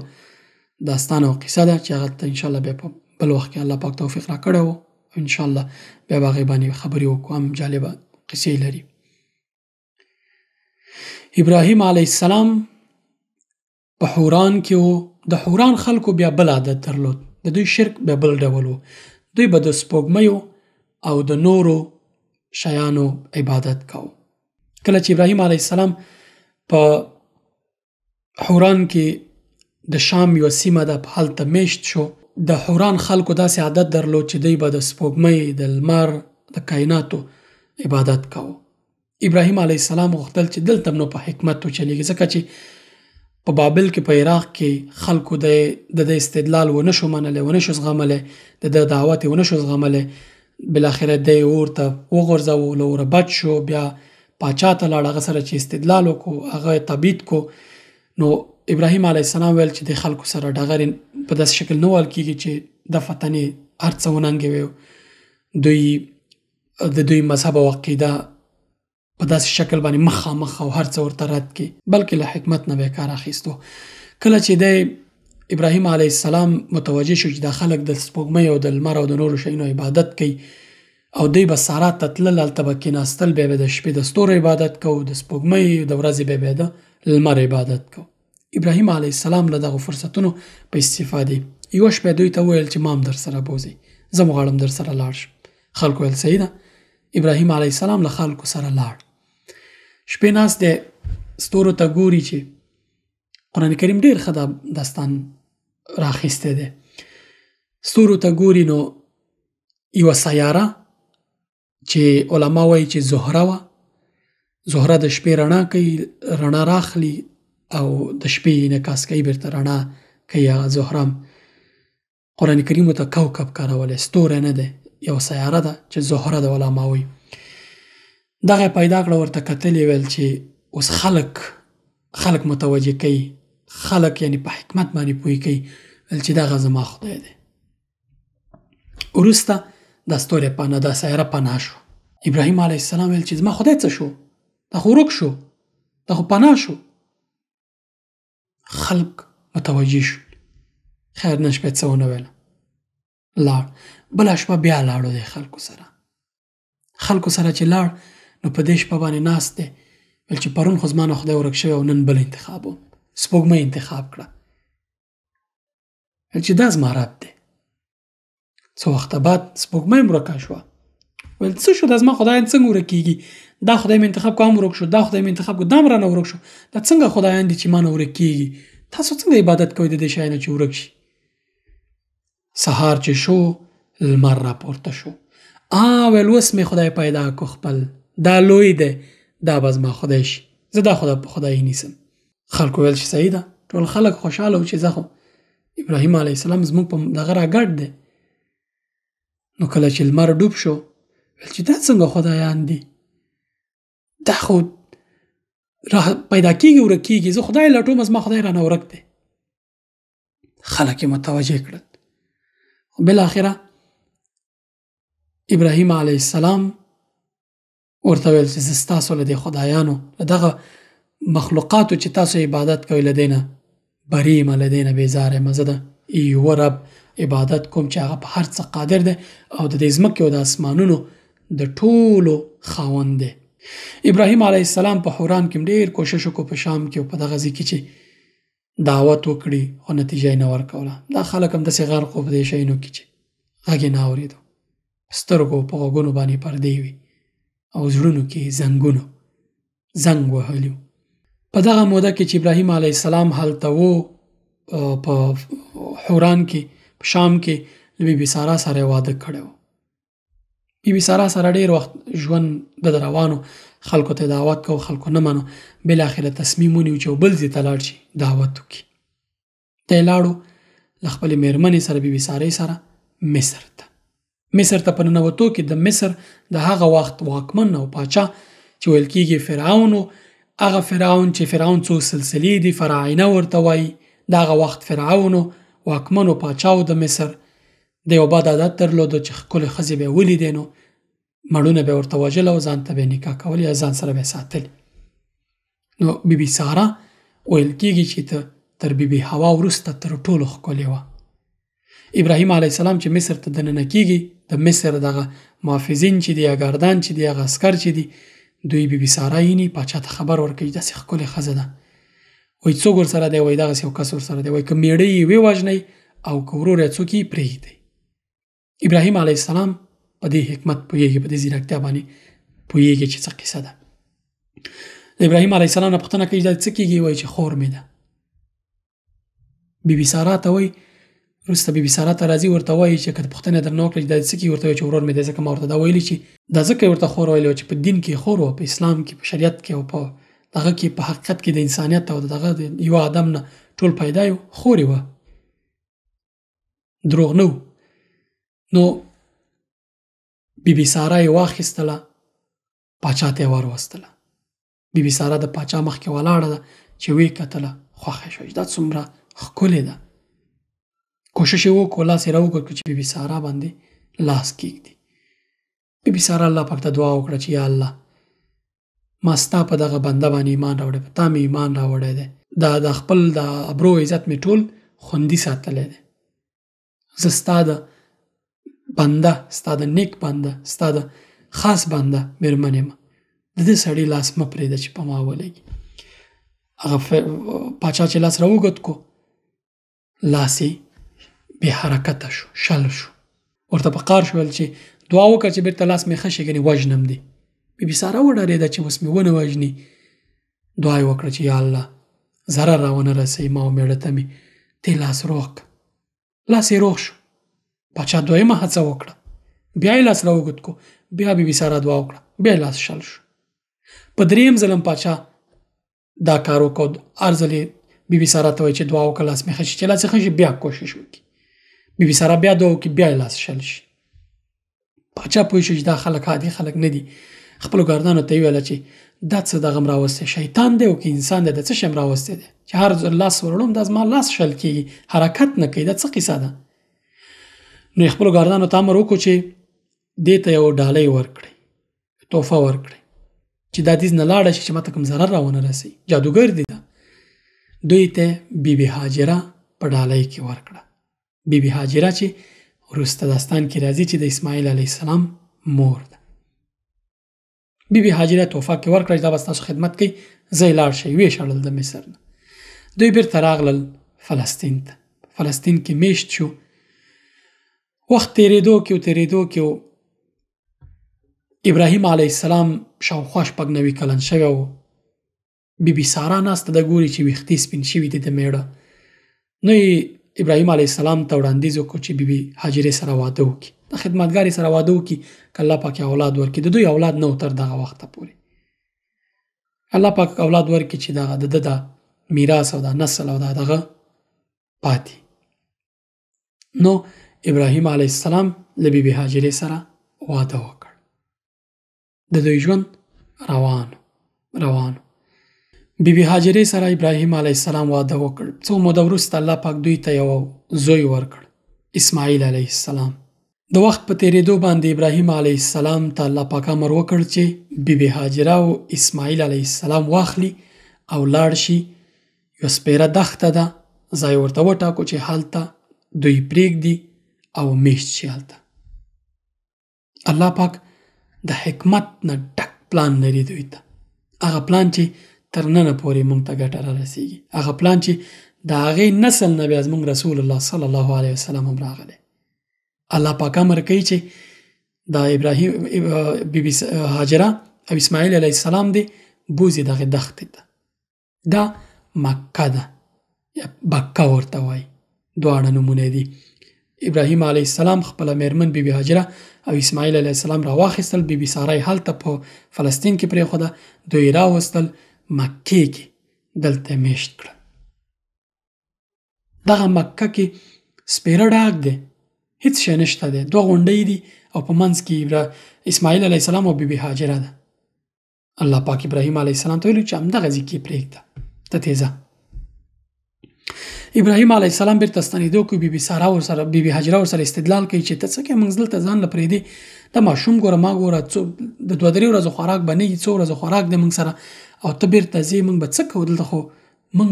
داستان او قصه ده چې هغه ته انشاءالله بیا په بل وخت کې الله پاک توفیق راکړی و، انشاءالله بیا به هغې باندې خبرې وکړو، هم جالبه قصې لري. ابراهیم علیه السلام په حوران کې و. د حوران خلکو بیا بل عادت درلود، د دوی شرک بیا بل ډول و. دوی به د سپوږمیو او د نورو شیانو عبادت کوو. کله چې ابراهیم علیه السلام په حوران کې د شام یو سیمه ده، په هلته میشت شو. د حوران خلکو داسې عادت درلود چې دوی به د سپوږمۍ، د لمر، د کائناتو عبادت کوو. ابراهیم علیه السلام غوښتل چې دلته نو په حکمت وچلیږي، ځکه چې په بابل کې، په عراق کې خلکو د استدلال ونه شو منلی، ونه شو زغملی، د دعوت یې ونه شو زغملی. بالاخره دی اور ته وغورځوو، له اوره بچ شو، بیا پاچا ته لاړ، هغه سره چې استدلال وکړو، هغه تبعید کو. نو ابراهیم علیه السلام ویل چې د خلکو سره ډغرې په داسې شکل نه وال کېږي چې د فتنې هر څه وننګوي. دوی د دوی مذهب او عقیده په داسې شکل باندې مخامخ او هر څه ورته رد کړي، بلکې له حکمت نه به یې کار اخیستو. کله چې دی ابراهیم علیه السلام متوجه شو چې دا خلک د سپوږمۍ او د لمر او د نورو شیانو عبادت کوي او دوی به سارا ته تلل، هلته به کېناستل، بیا به د شپې د ستورو عبادت کو، د سپوږمۍ د ورځې بیا به د لمر عبادت کو. ابراهیم علیه السلام له دغو فرصتونو په استفادې یوه شپه دوی ته وویل چې ما هم در سره بوځئ، زه مو غواړم در سره لاړ شم. خلکو ویل صحیح ده. ابراهیم علیه السلام له خلکو سره لاړ. شپې ناست دی، ستورو ته ګوري چې قرآن کریم ډېر ښه داستان راخیستی دی. ستورو ته ګوري نو یوه سیاره چې علما وایي چې زهره وه، زهره د شپې رڼا کوي، رڼا راخلي او د شپې انعکاس کوي، بیرته رڼا کوي. هغه زهره قرآن کریم ته کوكب کارولی، ستوری نه دی، یو سیاره ده چې زهره د علما وایي. دغه پیدا کړه، ورته کتل یې ویل چې اوس خلک متوجه کوي، خلک یعنی په حکمت باندې پوهې کوي، ویل چې دغه زما خدای دی. وروسته دا ستوری پناه، دا سیاره پناه شو. ابراهیم علیه السلام ویل چې زما خدای څه شو؟ دا خو ورک شو، دا خو پناه شو. خلک متوجه شو. خیر نن شپه څه ونه ویله، لاړ. بله شپه بیا لاړو دی خلکو سره چې لاړ نو په دې شپه باندې ناست دی، ویل چې پرون خو زما نه خدای ورک شوی او نن بل انتخاب وم، سپوږمۍ انتخاب کړه. ویل چې دا زما رب دی. څو وخته بعد سپوږمۍ هم ورکه شوه. ویل څه شو، دا زما خدایان څنګه ورک کېږي؟ دا خدای مې انتخاب کو هم ورک شو، دا خدای مې انتخاب کو دا هم رانه ورک شو، دا څنګه خدایان دي چې ما نه ورک کېږي؟ تاسو څنګه عبادت کوئ د دې شیانو چې ورک شي؟ سهار چې شو لمر راپورته شو. ویل اوس مې خدای پیدا کو خپل، دا لوی دی، دا به زما خدای شي، زه دا خدای په خدای نیسم. خلکو ویل چې صحیح ده. ټول خلک خوشحاله و چې زه خو ابراهیم علیه السلام زموږ په دغه راګډ دی. نو کله چې لمر ډوب شو ویل چې دا څنګه خدایان دي؟ دا خو پیدا کېږي ورک کېږي، زه خدای لټوم، زما خدای رانه ورک دی. خلک یې متوجه کړل. بالاخره ابراهیم علیه السلام ورته ویل چې زه ستاسو له دې خدایانو، له دغه مخلوقاتو چې تاسو عبادت کوئ، له دې نه بري یم، له دې نه بیزاره یم. زه د یوه رب عبادت کوم چې هغه په هر څه قادر دی او د دې ځمکې او د اسمانونو د ټولو خاوند دی. ابراهیم علیه السلام په حوران کې ډېر کوشش وکړو، په شام کې او په دغه ځای کې چې دعوت وکړي، خو نتیجه یې نه ورکوله. دا خلک هم داسې غرق وو په دې شیانو کې چې غږ یې نه اورېدو، سترګو په غوږونو باندې پردې وي او زړونو کې زنګ وهلي. په دغه موده کې چې ابراهیم علیه السلام هلته و په حوران کې په شام کې له بی بی سارا سره واده کړی و. بی بی سارا سره ډېر وخت ژوند د روانو، خلکو ته دعوت کو، خلکو نه منو. بالاخره تصمیم ونیو چې بل ځای ته لاړ شي دعوت وکړي. دی لاړو له خپلې مېرمنې سره، بی بی سارې سره، مصر ته په ننوتو کې د مصر د هغه وخت واکمن او پاچا چې ویل کېږي فرعون، هغه فرعون چې فرعون څو سلسلې دي، فراعنه ورته وایي، د هغه وخت فرعون واکمن او پاچا د مصر د یو بد عادت درلودو چې ښکلې ښځې به یې ولیدې نو مړونه به یې ورته وژل او ځان ته به یې نکاح کول یا ځان سره به یې ساتل. نو بی بی ساره ویل کېږي چې تر بی بی حوا وروسته تر ټولو ښکلې وه. ابراهیم علیه السلام چې مصر ته دننه کېږي، د مصر دغه محافظین چې دي، اګاردان چې دي، هغه عسکر چې دي، دوی بی بی ساره ییني، پاچا ته خبر ورکوي داسې ښکلې ښځه ده. وایي څوک ورسره دی؟ وایي دغسې یو کس ورسره دی. وایي که میړه یې ووژنئ او که ورور یې څوک یې پرېږدئ. ابراهیم علیه السلام په دې حکمت پوهېږي، په دې ځیرکتیا باندې پوهېږي چې څه قصه ده. د ابراهیم علیه السلام نه پوښتنه کوي دا څه کېږي؟ وایي چې خور مې ده. بی بی ساره ته وایي، وروسته بی بی ساره ته راځي، ورته وایي چې که پوښتنه درنه وکړه چې دا څه کېږي، ورته وایي چې ورور مې دی. ځکه ما ورته دا ویلي چې دا ځکه یې ورته خور ویلې وه چې په دین کې خور وه، په اسلام کې، په شریعت کې او په دغه کې، په حقیقت کې د انسانیت او دغه د یو آدم نه ټول پیدا یو، خور یې وه، دروغ نه و. نو بی بی ساره یې واخیستله، پاچا ته یې وروستله. بی بی ساره د پاچا مخکې ولاړه ده، چې ویې کتله خوښه شوه چې دا څومره ښکلې ده. کوشش یې وکړو، لاس یې راوکړ چې بی بی ساره باندې لاس کېږدي. بی بی ساره الله پاک ته دعا وکړه چې یا الله ما ستا په دغه بنده باندې ایمان راوړی، په تا مې ایمان راوړی دی، د خپل د ابرو عزت مې ټول خوندي ساتلی دی. زه ستا د بنده، ستا د نیک بنده، ستا د خاص بنده مېرمن یم. د دې سړي لاس مه پرېږده چې په ما ولګي. هغه پاچا چې لاس راوګد کو، لاس یې بې حرکته شو، شل شو. ورته په قار شول چې دعا وکړه چې بیرته لاس مې ښه شي، ګنې وژنم دې. بیبي ساره وډارېده چې اوس مې ونه وژني. دعا یې وکړه چې یا الله ضرر راونه رسوي ما او مېړه ته مې، ته لاس روغ کړه. لاس یې روغ شو. پاچا دویمه هڅه وکړه، بیا یې لاس راوګد کو، بیا بیبي ساره دعا وکړه، بیا یې لاس شل شو. په دریم ځل هم پاچا دا کار وکړ. هر ځل یې بیبي ساره ته وایي چې دعا وکړه لاس مې ښه شي، چې لاس یې ښه شي بیا کوشش وکړي. بیبي ساره بیا دعا وکړي، بیا یې لاس شل شي. پاچا پوه شو چې دا خلک عادي خلک نه دي. خپلو ګاردانو ته یې ویله چې دا څه دغه م راوستی، شیطان دی او که انسان دی، د څه شی م راوستی دی چې هر ځل لاس ورړم دا زما لاس شل کېږي، حرکت نه کوي، دا څه قصه ده؟ نو یې خپلو ګاردانو ته امر وکړو چې دې ته یوه ډالۍ ورکړئ، تحفه ورکړئ چې دا دیز نه لاړه شي چې ماته کوم ضرر راونه رسوي. جادوګر دی دا. دوی ته بیبي هاجره په ډالۍ کې ورکړه. بیبي هاجره چې وروسته داستان کې راځي چې د اسماعیل علیه السلام مور ده. بیبي هاجره تحفه کې ورکړه چې دا به ستاسو خدمت کوي، ځئ لاړ شئ. ویې شړل د مصر نه. دوی بیرته راغلل فلسطین ته. فلسطین کې میشت شو. وخت تېرېدو کې ابراهیم علیه السلام شاوخوا 96 کلن شوی و. بیبي ساره ناسته ده، ګوري چې ویښتې سپین شوي دي د مېړه. نو یې ابراهیم علیه السلام ته وړاندیز وکړو چې بیبي هاجرې سره واده وکړي، د خدمتګارې سره واده وکړي که الله پاک اولاد ورکړي. د دوی اولاد نه و تر دغه وخته پورې. الله پاک اولاد ورکړي چې دغه د ده د میراث او د نسل او دغه پاتې. نو ابراهیم علیه السلام له بیبي هاجرې سره واده وکړ. د دوی ژوند روانو. بیبي هاجرې سره ابراهیم علیه السلام واده وکړ. څو موده وروسته الله پاک دوی ته یو زوی ورکړ، اسماعیل علیه السلام. د وخت په تېرېدو باندې ابراهیم علیه السلام ته الله پاک امر وکړ چې بیبي هاجره او اسماعیل علیه السلام واخلي او لاړ شي. یو سپېره دښته ده، ځای ورته وټاکو چې هلته دوی پرېږدي او میشت شي هلته. الله پاک د حکمت نه ډک پلان لري دوی ته. هغه پلان چې تر ننه پورې مونږ ته ګټه را رسېږي. هغه پلان چې د هغې نسل نه بیا زمونږ رسول الله صلی الله علیه وسلم هم راغلی. الله پاک امر کوي چې د ابراهیم بیبي هاجره او اسماعیل علیه السلام دی بوځي دغه دښتې ته. دا مکه ده یا بکه ورته وایي، دواړه نومونه دي. ابراهیم علیه السلام خپله مېرمن بیبي هاجره او اسماعیل علیه السلام راواخیستل. بیبي ساره یې هلته په فلسطین کې پرېښوده. دوی یې راوستل مکې کې، دلته میشت کړه. دغه مکه کې سپېره ډاګ دی، هیڅ شی نشته دی. 2 غونډۍ دي او په منځ کې اسماعیل علیه السلام او بیبي هاجره ده. الله پاک ابراهیم علیه السلام ته ویلي چې همدغه ځای کې پرېږده، ته تېزه. ابراهیم علیه السلام بیرته ستنېدو کوي. بیبي هاجره ورسره استدلال کوي چې ته څه کوې، موږ دلته ځان له پرېږدې، دا ماشوم ګوره ما ګوره د 2-3 ورځو خوراک به نه وي، 2 ورځو خوراک دی موږ سره، او ته بیرته ځې، موږ به څه کوو دلته، خو موږ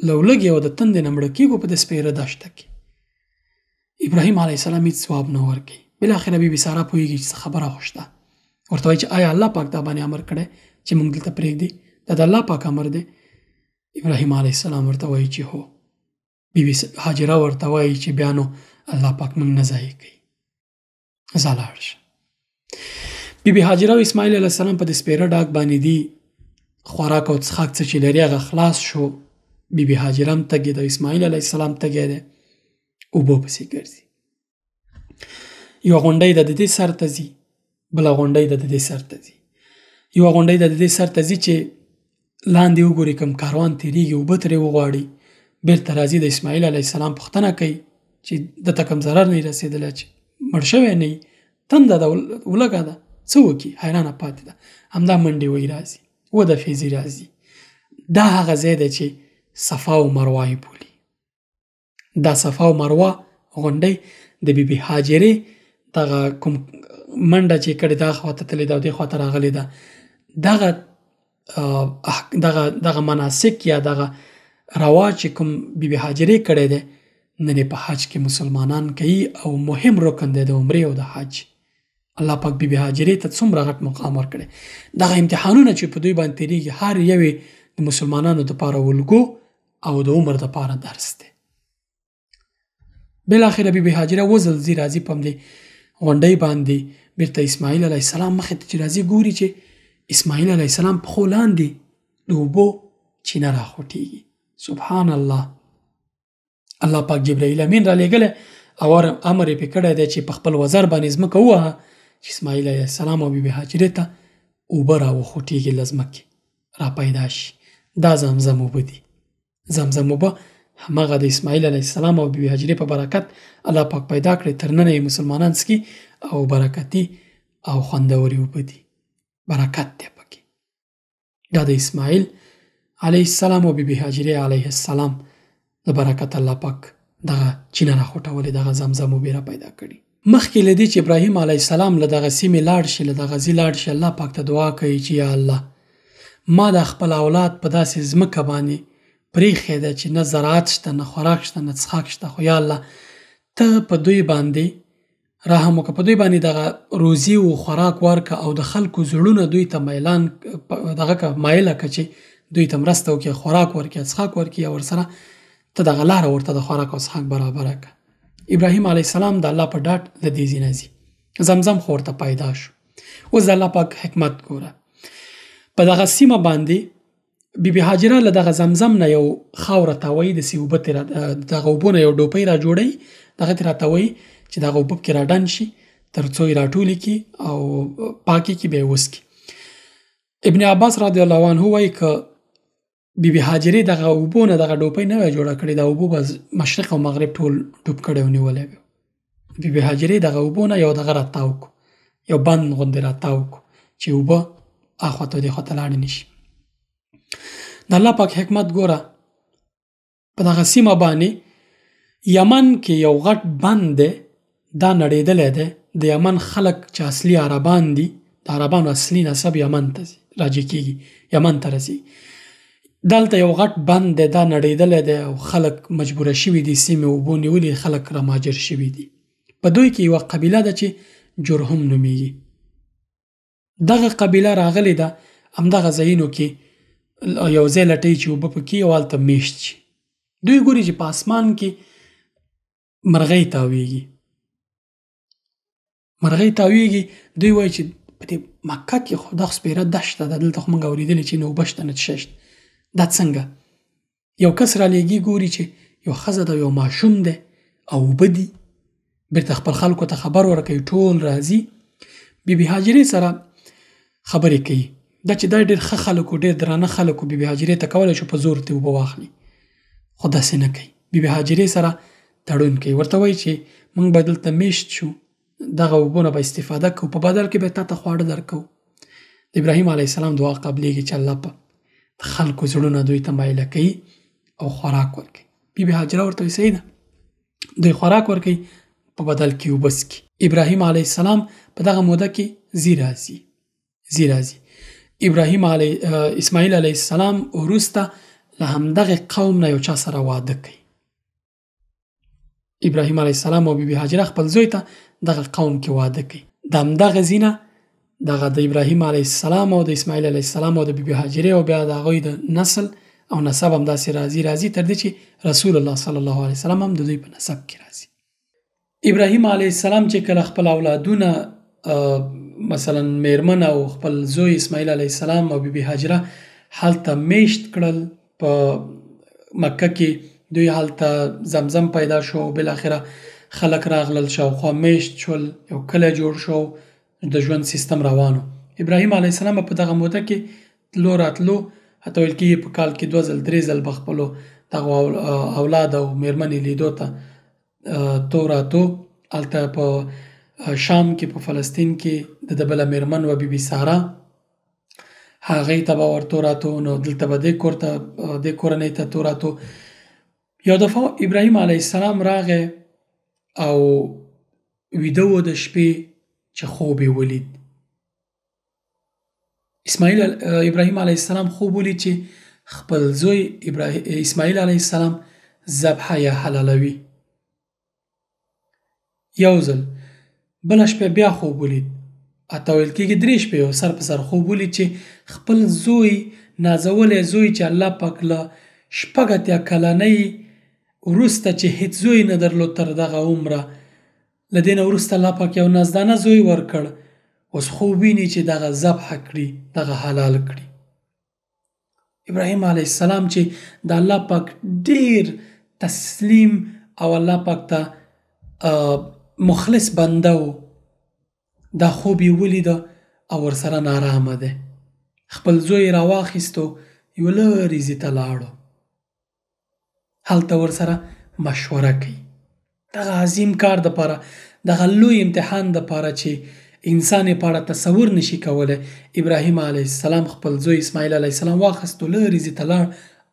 له ولږې او د تندې نه مړه کېږو په دې سپېره دښته کې. ابراهیم علیه السلام هېڅ ځواب نه ورکوي. بالاخره بیبي ساره پوهېږي چې څه خبره خو شته. ورته وایي چې آیا الله پاک دا باندې امر کړی چې موږ دلته پرېږدي؟ دا د الله پاک امر دی. ابراهیم علیه السلام ورته وایي چې هو. بیبي هاجره ورته وایي چې بیا نو الله پاک موږ نه ضایع کوي، ځه لاړ شه. بیبي هاجره او اسماعیل علیه السلام په دې سپېره ډاګ باندې دي. خوراک او څښاک څه چې لري هغه خلاص شو. بیبي هاجره هم تږې ده، اسماعیل علیه السلام تږی دی، اوبو پسې ګرځي. یوه غونډۍ ده د دې سر ته ځي، بله غونډۍ ده د دې سر ته ځي. یوه غونډۍ ده د دې سر ته ځي چې لاندې وګوري کوم کاروان تېرېږي، اوبه ترې وغواړي. بیرته راځي، د اسماعیل علیه السلام پوښتنه کوي چې دته کوم ضرر نه رسېدلی، چې مړ شوی نه وي، تنده ده، ولږه ده، څه وکړي؟ حیرانه پاتې ده. همدا منډې وهي راځي، ودفېزي راځي. دا هغه ځای دی چې صفا او مروه یې بولي. دا صفا او مروه غونډۍ د بیبي هاجرې دغه کوم منډه چې کړې دا خواته تللې ده او دې خواته راغلې ده، دغه دغه مناسک یا دغه رواج چې کوم بیبي هاجرې کړی دی نن په حج کې مسلمانان کوي او مهم رکن دی د عمرې او د حج. الله پاک بیبي هاجرې ته څومره غټ مقام ورکړی. دغه امتحانونه چې په دوی باندې تېرېږي هر یو د مسلمانانو دپاره الګو او د عمر دپاره درس دی. بالاخره بیبي هاجره وزل ځي راځي په همدې غونډۍ باندې بیرته اسماعیل علیه السلام مخې ته چې راځي ګوري چې اسماعیل علیه السلام پښو لاندې د اوبو چینه راخوټېږي. سبحان الله. الله پاک جبرائیل امین را لېږلی او امر یې پرې کړی دی چې په خپل وزر باندې ځمکه ووهه چې اسماعیل علیه السلام او بیبي هاجرې ته اوبه راوخوټېږي له ځمکې را پیدا شي. دا زمزم اوبه دي. زمزم اوبه همغه د اسماعیل علیه السلام او بیبي هاجرې په برکت الله پاک پیدا کړی. تر ننه یې مسلمانان څکي او برکتي او خوندورې اوبه دي. برکت دی پکې. دا د اسماعیل علیه السلام او بیبي هاجرې علیه السلام د برکت الله پاک دغه چینه راخوټولې، دغه زمزم اوبې را پیدا کړي. مخکې له دې چې ابراهیم علیه السلام له دغه سیمې لاړ شي، له دغه ځای لاړ شي، الله پاک ته دعا کوي چې یا الله ما د خپل اولاد په داسې ځمکه باندې پرېښې ده چې نه زراعت شته، نه خوراک شته، نه څښاک شته، خو یا الله ته په دوی باندې رحم وکړه، په دوی باندې دغه روزي او خوراک ورکړه او د خلکو زړونه دوی ته میلان مایله کړه چې دوی ته مرسته وکړي، خوراک ورکړي، څښاک ورکړي او ورسره ته دغه لاره ورته د خوراک او څښاک برابره کړه. ابراهیم علیه السلام د الله په ډاډ له دې ځای نه ځي. زمزم خو ورته پیدا شو. اوس د الله پاک حکمت ګوره. په دغه سیمه باندې بیبي هاجره له دغه زمزم نه یو خاوره تاووي، داسې اوبه دغه اوبو نه یو ډوپۍ را جوړوي، دغه ترې راتاووي چې دغه اوبه پکې راډنډ شي تر څو یې راټولې کړي او پاکې کړي، بیا یې وڅښي. ابن عباس رضی الله عنه وایي که بیبي هاجرې دغه اوبو نه دغه ډوپۍ نه وای جوړه کړې، د اوبو به مشرق او مغرب ټول ډوب کړی او نیولی به. بیبي هاجرې دغه اوبو نه یو دغه راتاو کړو، یو بند غوندې راتاو کړو چې اوبه اخواته او دې خواته لاړې نه شي. د الله پاک حکمت ګوره. په دغه سیمه باندې یمن کې یو غټ بند دی، دا نړېدلی دی. د یمن خلک چې اصلي عربان دي، د عربانو اصلي نسب یمن ته راجع کېږي، یمن ته رسي. دلته یو غټ بند دی، دا نړېدلی دی او خلک مجبوره شوي دي سیمې اوبو نیولي، خلک را مهاجر شوي دي. په دوی کې یوه قبیله ده چې جرهم نومیږي. دغه قبیله راغلې ده همدغه ځایونو کې یو ځای لټوي چې اوبه پکې او هلته میشت شي. دوی ګوري چې په اسمان کې مرغۍ تاویږي. مرغۍ تاویږي. دوی وایي چې په دې مکه کې خو دغه سپېره دښته ده، دلته خو موږ اورېدلې چې نه اوبه شته نه څه شته. دا څنګه؟ یو کس را لېږي ګوري چې یو ښځه ده، یو ماشوم دی او اوبه دي. بېرته خپل خلکو ته خبر ورکوي، ټول راځي بیبي هاجرې سره خبرې کوي. دا چې دا ډېر ښه خلک و، ډېر درانه خلک و، بیبي هاجرې ته کولی شو په زور ترې اوبه واخلي، خو داسې نه کوي. بیبي هاجرې سره تړون کوي، ورته وایي چې موږ به دلته میشت شو، دغه اوبو نه به استفاده کوو، په بدل کې به تا ته خواړه درکوو. د ابراهیم علیه السلام دعا قبلېږي چې الله په خلکو زړونه دوی ته مایله کوي او خوراک ورکوي. بیبي هاجره ورته وایي صحیح ده، دوی خوراک ورکوي، په بدل کې اوبه څښي. ابراهیم علیه السلام په دغه موده کې ځي راځي. اسماعیل علیه السلام وروسته له همدغه قوم نه یو چا سره واده کوي. ابراهیم علیه السلام او بیبي هاجره خپل زوی ته دغه قوم کې واده کوي. د همدغه ځینه دغه د ابراهیم علیه السلام او د اسماعیل علیه السلام او د بیبي هاجرې او بیا د هغوی د نسل او نسب هم داسې راځي تر دې چې رسول الله صلی الله علیه وسلم هم د دوی په نسب کې راځي. ابراهیم علیه السلام چې کله خپل اولادونه مثلا میرمن او خپل زوی اسماعیل علیه السلام او بیبي هاجره هلته میشت کړل، په مکه کې دوی هلته زمزم پیدا شو، بالاخره خلک راغلل، شاوخوا میشت شول، یو کلی جوړ شو، د ژوند سیستم روانو. ابراهیم علیه السلام په دغه موده کې تلو راتلو، حتی ویل کېږي په کال کې 2 ځل 3 ځل به خپلو دغه اولاد او میرمنې لیدو ته تو راتو. هلته په شام کې په فلسطین کې د بله میرمن و بیبي ساره، هغې ته به ورتو راتو، نو دلته به دې کورنۍ ته تو راتو. یو دفعه ابراهیم علیه السلام راغی او ویده و د شپې چې خوب یې ولید. ابراهیم علیه السلام خوب ولید چې خپل زوی اسماعیل علیه السلام ذبح یا حلالوي. یو ځل بله شپه بیا خوب ولید، حتی ویل کېږي 3 شپې یو سر په سر خوب ولید چې خپل زوی نازولی زوی چې الله پاک له 80 کلنۍ وروسته چې هیڅ زوی نه درلود تر دغه عمره، له دې نه وروسته الله پاک یو نازدانه زوی ورکړ، اوس خوب ویني چې دغه ذبح کړي، دغه حلال کړي. ابراهیم علیه السلام چې د الله پاک ډیر تسلیم او الله پاک ته مخلص بنده و، دا خوب یې ولیده او ورسره نارامه دی. خپل زوی یې راواخیستو، یوه لرې ځای ته لاړو، هلته ورسره مشوره کوي. دغه عظیم کار دپاره، دغه لوی امتحان دپاره چې انسان یې په اړه تصور نشي کولی، ابراهیم علیه السلام خپل زوی اسماعیل علیه السلام واخیستو، لرې ځای ته لاړ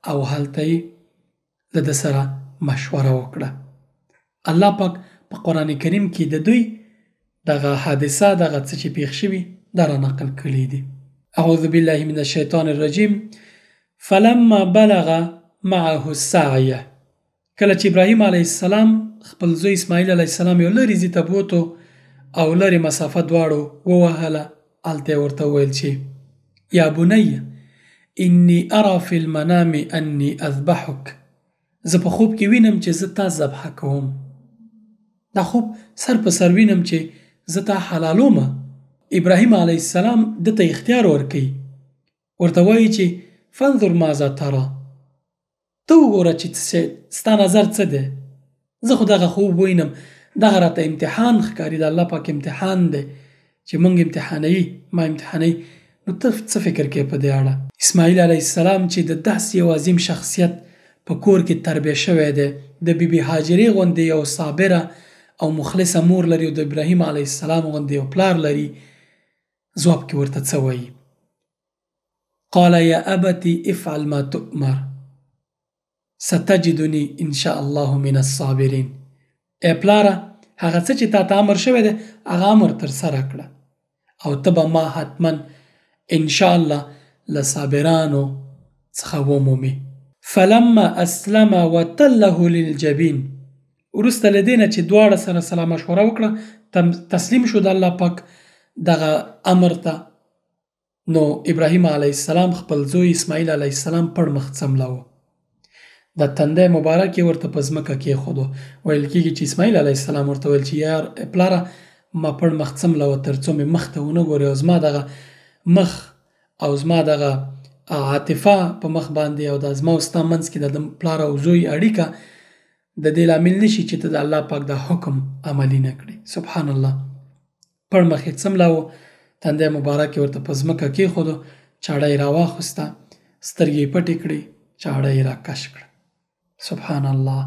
او هلته یې له ده سره مشوره وکړه. الله پاک په قرآن کریم کې د دوی دغه حادثه، دغه څه چې پیښ شوي، دا را نقل کړي دي. اعوذ بالله من الشیطان الرجیم. فلما بلغ معه السعی، کله چې ابراهیم علیه السلام خپل زوی اسماعیل علیه السلام یو لرې ځای ته بوتو او لرې مسافه دواړو ووهله، هلته یې ورته وویل چې یا بنی انی ارى فی المنام انی اذبحک، زه په خوب کې وینم چې زه تا ذبح کوم. دا خوب سر په سر وینم چې زه تا حلالومه. ابراهیم علیه السلام دته اختیار ورکوي، ورته وایي چې فانظر ماذا ترى، ته وګوره چې ستا نظر څه دی، زه خو دغه خوب وینم، دغه راته امتحان ښکاري، د الله پاک امتحان دی چې مونږ امتحانوي، ما امتحانوي، نو ته څه فکر کوې په دې اړه؟ اسماعیل علیه السلام چې د داسې یو عظیم شخصیت په کور کې تربیه شوی دی، د بیبي هاجرې غوندې یو صابره او مخلصه مور لري او د ابراهیم علیه السلام غوندې یو پلار لري، ځواب کې ورته څه وایي؟ قال یا ابتی افعل ما تؤمر ستجدنی ان شاء الله من الصابرین. ای پلاره، هغه څه چې تا ته امر شوی دی هغه امر ترسره کړه او ته به ما حتما ان شاء الله له صابرانو څخه ومومې. فلما اسلم وتله للجبین، وروسته له دې نه چې دواړه سره سلا مشوره وکړه، تسلیم شو د الله پاک دغه امر ته، نو ابراهیم علیه السلام خپل زوی اسماعیل علیه السلام پړ مخ څملاوه، د تندی مبارک یې ورته په ځمکه کېښودو. ویل کېږي چې اسماعیل علیه السلام ورته ویل چې یا پلاره ما پړ مخ څملاوه تر څو مې مخ ته ونه ګورې او زما دغه مخ او زما دغه عاطفه په مخ باندې او د زما او ستا منځ کې د پلار او زوی اړیکه د دې لامل نشي چې ته د الله پاک د حکم عملي نه کړې. سبحان الله. پړ مخ یې څملاوه، تندی مبارک یې ورته په ځمکه کېښودو، چاړه یې راواخیسته، سترګې یې پټې کړې، چاړه یې راکش کړه. سبحان الله،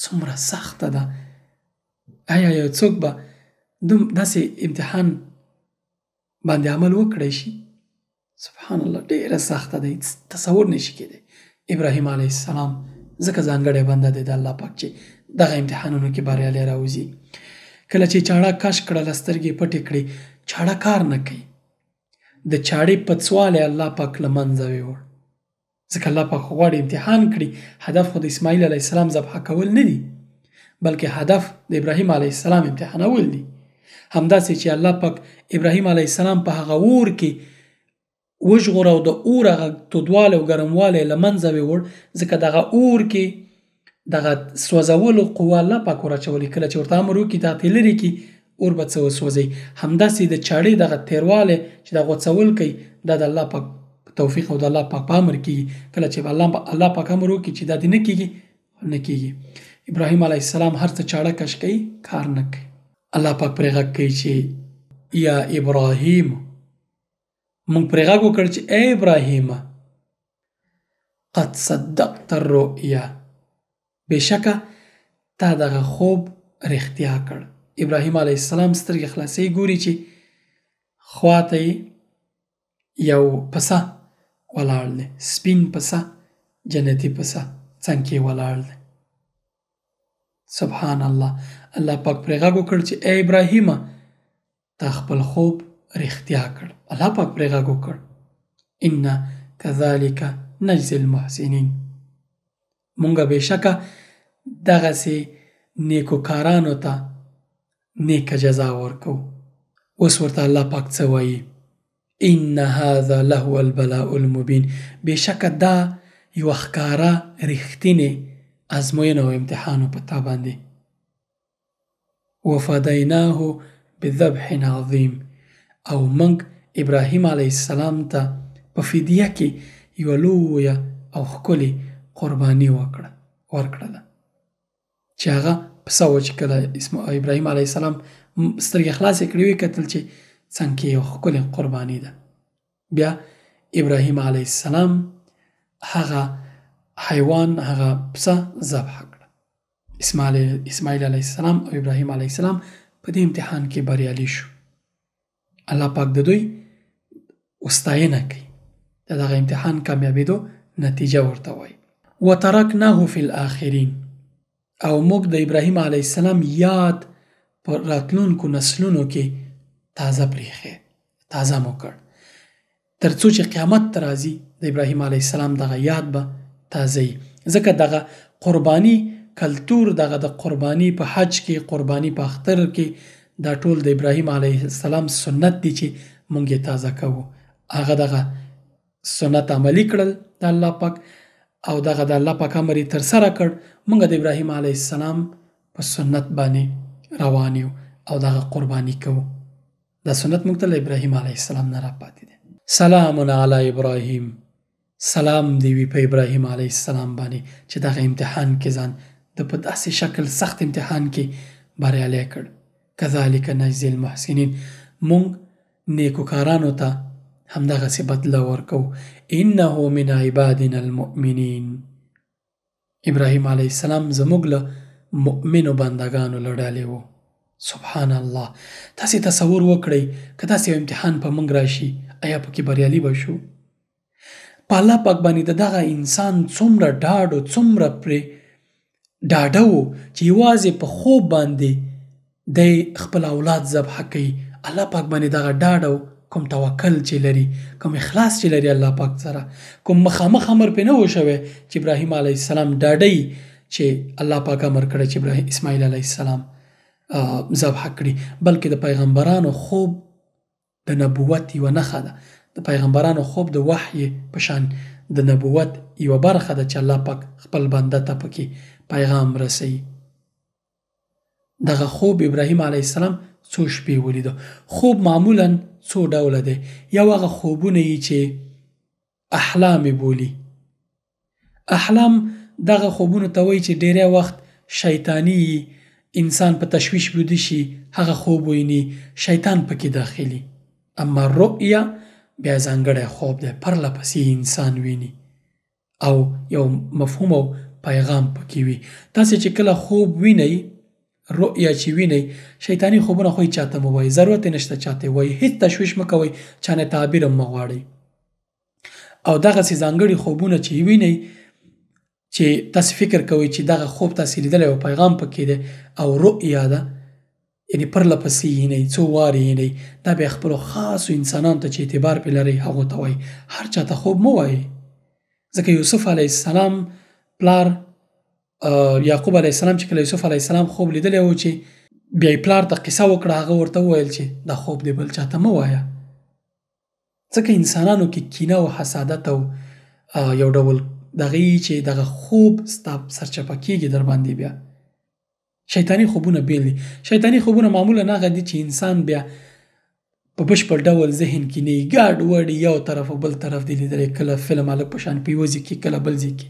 څومره سخته ده. آیا یو څوک به داسې امتحان باندې عمل وکړی شي؟ سبحان الله، ډیره سخته ده، تصور نشي کېدی. ابراهیم علیه السلام ځکه ځانګړی بنده دی د الله پاک چې دغه امتحانونو کې بریالی راوځي. کله چې چاړه کش کړله، سترګې پټې کړې، چاړه کار نه کوي، د چاړې پڅوالی الله پاک له منځه ویوړ. ځکه الله پاک غواړي امتحان کړي، هدف خو د اسماعیل علیه السلام ذبح کول نه دي، بلکې هدف د ابراهیم علیه السلام امتحانول دي. همداسې چې الله پاک ابراهیم علیه السلام په هغه اور کې وژغوره او د اور هغه تودوالی او ګرموالی له منځه ویوړ، ځکه دغه اور کې دغه سوځولو قوه الله پاک ور اچولې. کله چې ورته امر وکړي دغه تې لرې کړي، اور به څه وسوځي. همداسې د چاړې دغه تیروالی چې د غوڅول کوي، دا د الله پاک توفیق او د الله پاک په امر کېږي. کله چې الله پاک امر وکړي چې دا دې نه کېږي، نه کېږي. ابراهیم علیه السلام هر څه چاړه کش کوي، کار نه کوي. الله پاک پرې غږ کوي چې یا ابراهیم، مونږ پرې غږ وکړ چې ای ابراهیم قد صدقت الرؤیا، بېشکه تا دغه خوب رښتیا کړ. ابراهیم علیه السلام سترګې خلاصې ګوري چې خواته یو پسه ولاړ دی، سپین پسه، جنتي پسه څنګ کې ولاړ دی. سبحان الله. الله پاک پرې غږ وکړ چې ای ابراهیم تا خپل خوب رښتیا کړ. الله پاک پرې غږ وکړ ان كذلك نجزي المحسنین. مونږ بشکه دغسې نیکوکارانو ته نیکه جزا ورکو. اوس ورته الله پاک څه وایي؟ ان هذا لهو البلاء المبین، بشکه دا یو ښکاره رښتینې ازموینه او امتحان په تا باندې. وفدیناه بذبح عظیم، او موږ ابراهیم علیه السلام ته په فدیه کې یوه لویه او ښکلې قرباني ورکړله چې هغه پسه وه. چې کله ابراهیم علیه السلام سترګې خلاصې کړې وې کتل چې څنګ کې یو ښکلې قرباني ده. بیا ابراهیم علیه السلام هغه حیوان هغه پسه ذبح کړه. اسماعیل علیه السلام او ابراهیم علیه السلام په دې امتحان کې بریالي شو. الله پاک د دوی وستاینه کوي، د دغه امتحان کامیابېدو نتیجه ورته وایي. وترکناه فی الاخرین، او موږ د ابراهیم علیه السلام یاد په راتلونکو نسلونو کې تازه مو کړ، تر څو چې قیامت ته راځي د ابراهیم علیه السلام دغه یاد به تازه وي. ځکه دغه قرباني کلتور، دغه د قرباني په حج کې، قرباني په اختر کې، دا ټول د ابراهیم علیه السلام سنت دي چې مونږ یې تازه کوو. هغه دغه سنت عملی کړل د الله پاک، او دغه د الله پاک امر یې ترسره کړ. مونږ د ابراهیم علیه السلام په سنت باندې روان یو او دغه قرباني کوو. دا سنت مونږ ته له ابراهیم علیه السلام نه راپاتې دی. سلام علی ابراهیم، سلام دی وي په ابراهیم علیه السلام باندې چې دغه امتحان کې ځان د په داسې شکل سخت امتحان کې بریالی کړ. کذلک نجزی المحسنین، مونږ نیکوکارانو ته همدغسې بدله ورکو. انه من عبادنا المؤمنین، ابراهیم علیه السلام زموږ له مؤمنو بندگانو له ډلې و. سبحان الله، تاسې تصور وکړئ که داسې یو امتحان په موږ راشي، آیا پکې بریالي به شو؟ په الله پاک باندې د دغه انسان څومره ډاډ و، څومره پرې ډاډه و چې یوازې په خوب باندې دی خپل اولاد ذبح کوي. الله پاک باندې دغه ډاډ او کوم توکل چې لري، کوم اخلاص چې لري الله پاک سره، کوم مخامخ امر پې نه و شوی چې ابراهیم علیه السلام ډاډی چې الله پاک امر کړی چې اسماعیل علیه السلام ذبح کړي، بلکې د پیغمبرانو خوب د نبوت یوه نښه ده. د پیغمبرانو خوب د وحی په شان د نبوت یوه برخه ده چې الله پاک خپل بنده ته پکې پیغام رسوي. دغه خوب ابراهیم علیه السلام څو شپې ولیده. خوب معمولا څو ډوله دی. یو هغه خوبونه یي چې احلام بولی. احلام دغه خوبونو ته وایي چې ډیری وخت شیطانی، انسان په تشویش بوده شي، هغه خوب ویني، شیطان پکې داخلي. اما رؤیا بیا ځانګړی خوب دی، پرله پسې انسان ویني او یو مفهوم او پیغام پکې وي. تاسې چې کله خوب وینئ، رؤیا چې وینئ، شیطانی خوبونه خو چاته مه وایئ، ضرورت یې نشته چاته وایئ، هېڅ تشویش مه کوئ، چانه تعبیر هم مه غواړئ. او دغسې ځانګړي خوبونه چې وینئ چې تاسې فکر کوئ چې دغه خوب تاسې لیدلی او پیغام پکې دی او رؤیا ده، یعنې پرله پسې وینئ، څو وارې وینئ، دا بیا خپلو خاصو انسانانو ته چې اعتبار پرې لرئ هغو ته وایئ. هر چاته خوب مه وایئ. ځکه یوسف علیه السلام پلار یعقوب علیه السلام چې کله یوسف علیه السلام خوب لیدلی و چې بیا یې پلار ته قصه وکړه، هغه ورته وویل چې دا خوب دی، بل چاته مه وایه. ځکه انسانانو کې کینه او حسادت او یو ډول دغه چې دغه خوب ستا سرچپه کېږي در باندې. بیا شیطانی خوبونه بیل دي. شیطانی خوبونه معمولا هغه دي چې انسان بیا په بشپړ ډول ذهن کې نه ګډ وډ یو طرف او بل طرف دی لیدلی، کله فلم هلک په شان په یوه ځای کې، کله بل ځای کې.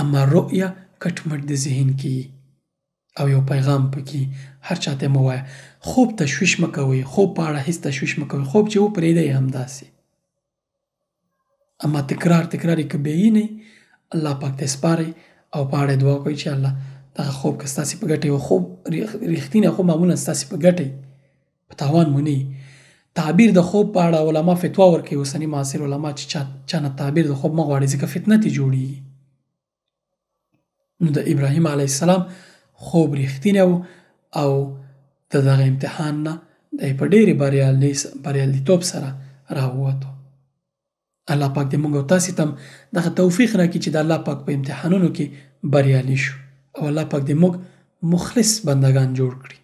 اما رؤیا کټ مټ د ذهن کې او یو پیغام پکې. هر چاته مه وایه. خوب تشویش مه کوئ، خوب په اړه هېڅ تشویش مه کوئ. خوب چې وپرېږدئ همداسې. اما تکرار یې که بیینئ، الله پاک ته سپارئ او په اړه دعا کوئ چې الله دغه خوب که ستاسې په ګټه یو خوب رښتینی خوب معمولا ستاسې په ګټه په تاوان مو نه. تعبیر د خوب په اړه علما فتوا ورکوي، اوسني معاصر علما چې چا نه تعبیر د خوب مه غواړي، ځکه فتنه ترې جوړېږي. نو د ابراهیم علیه السلام خوب رښتینی و او د دغه امتحان نه دی په ډېرې بریالیتوب سره راووتو. الله پاک دې موږ او تاسې ته هم دغه توفیق راکړي چې د الله پاک په امتحانونو کې بریالي شو او الله پاک دې موږ مخلص بندګان جوړ کړي.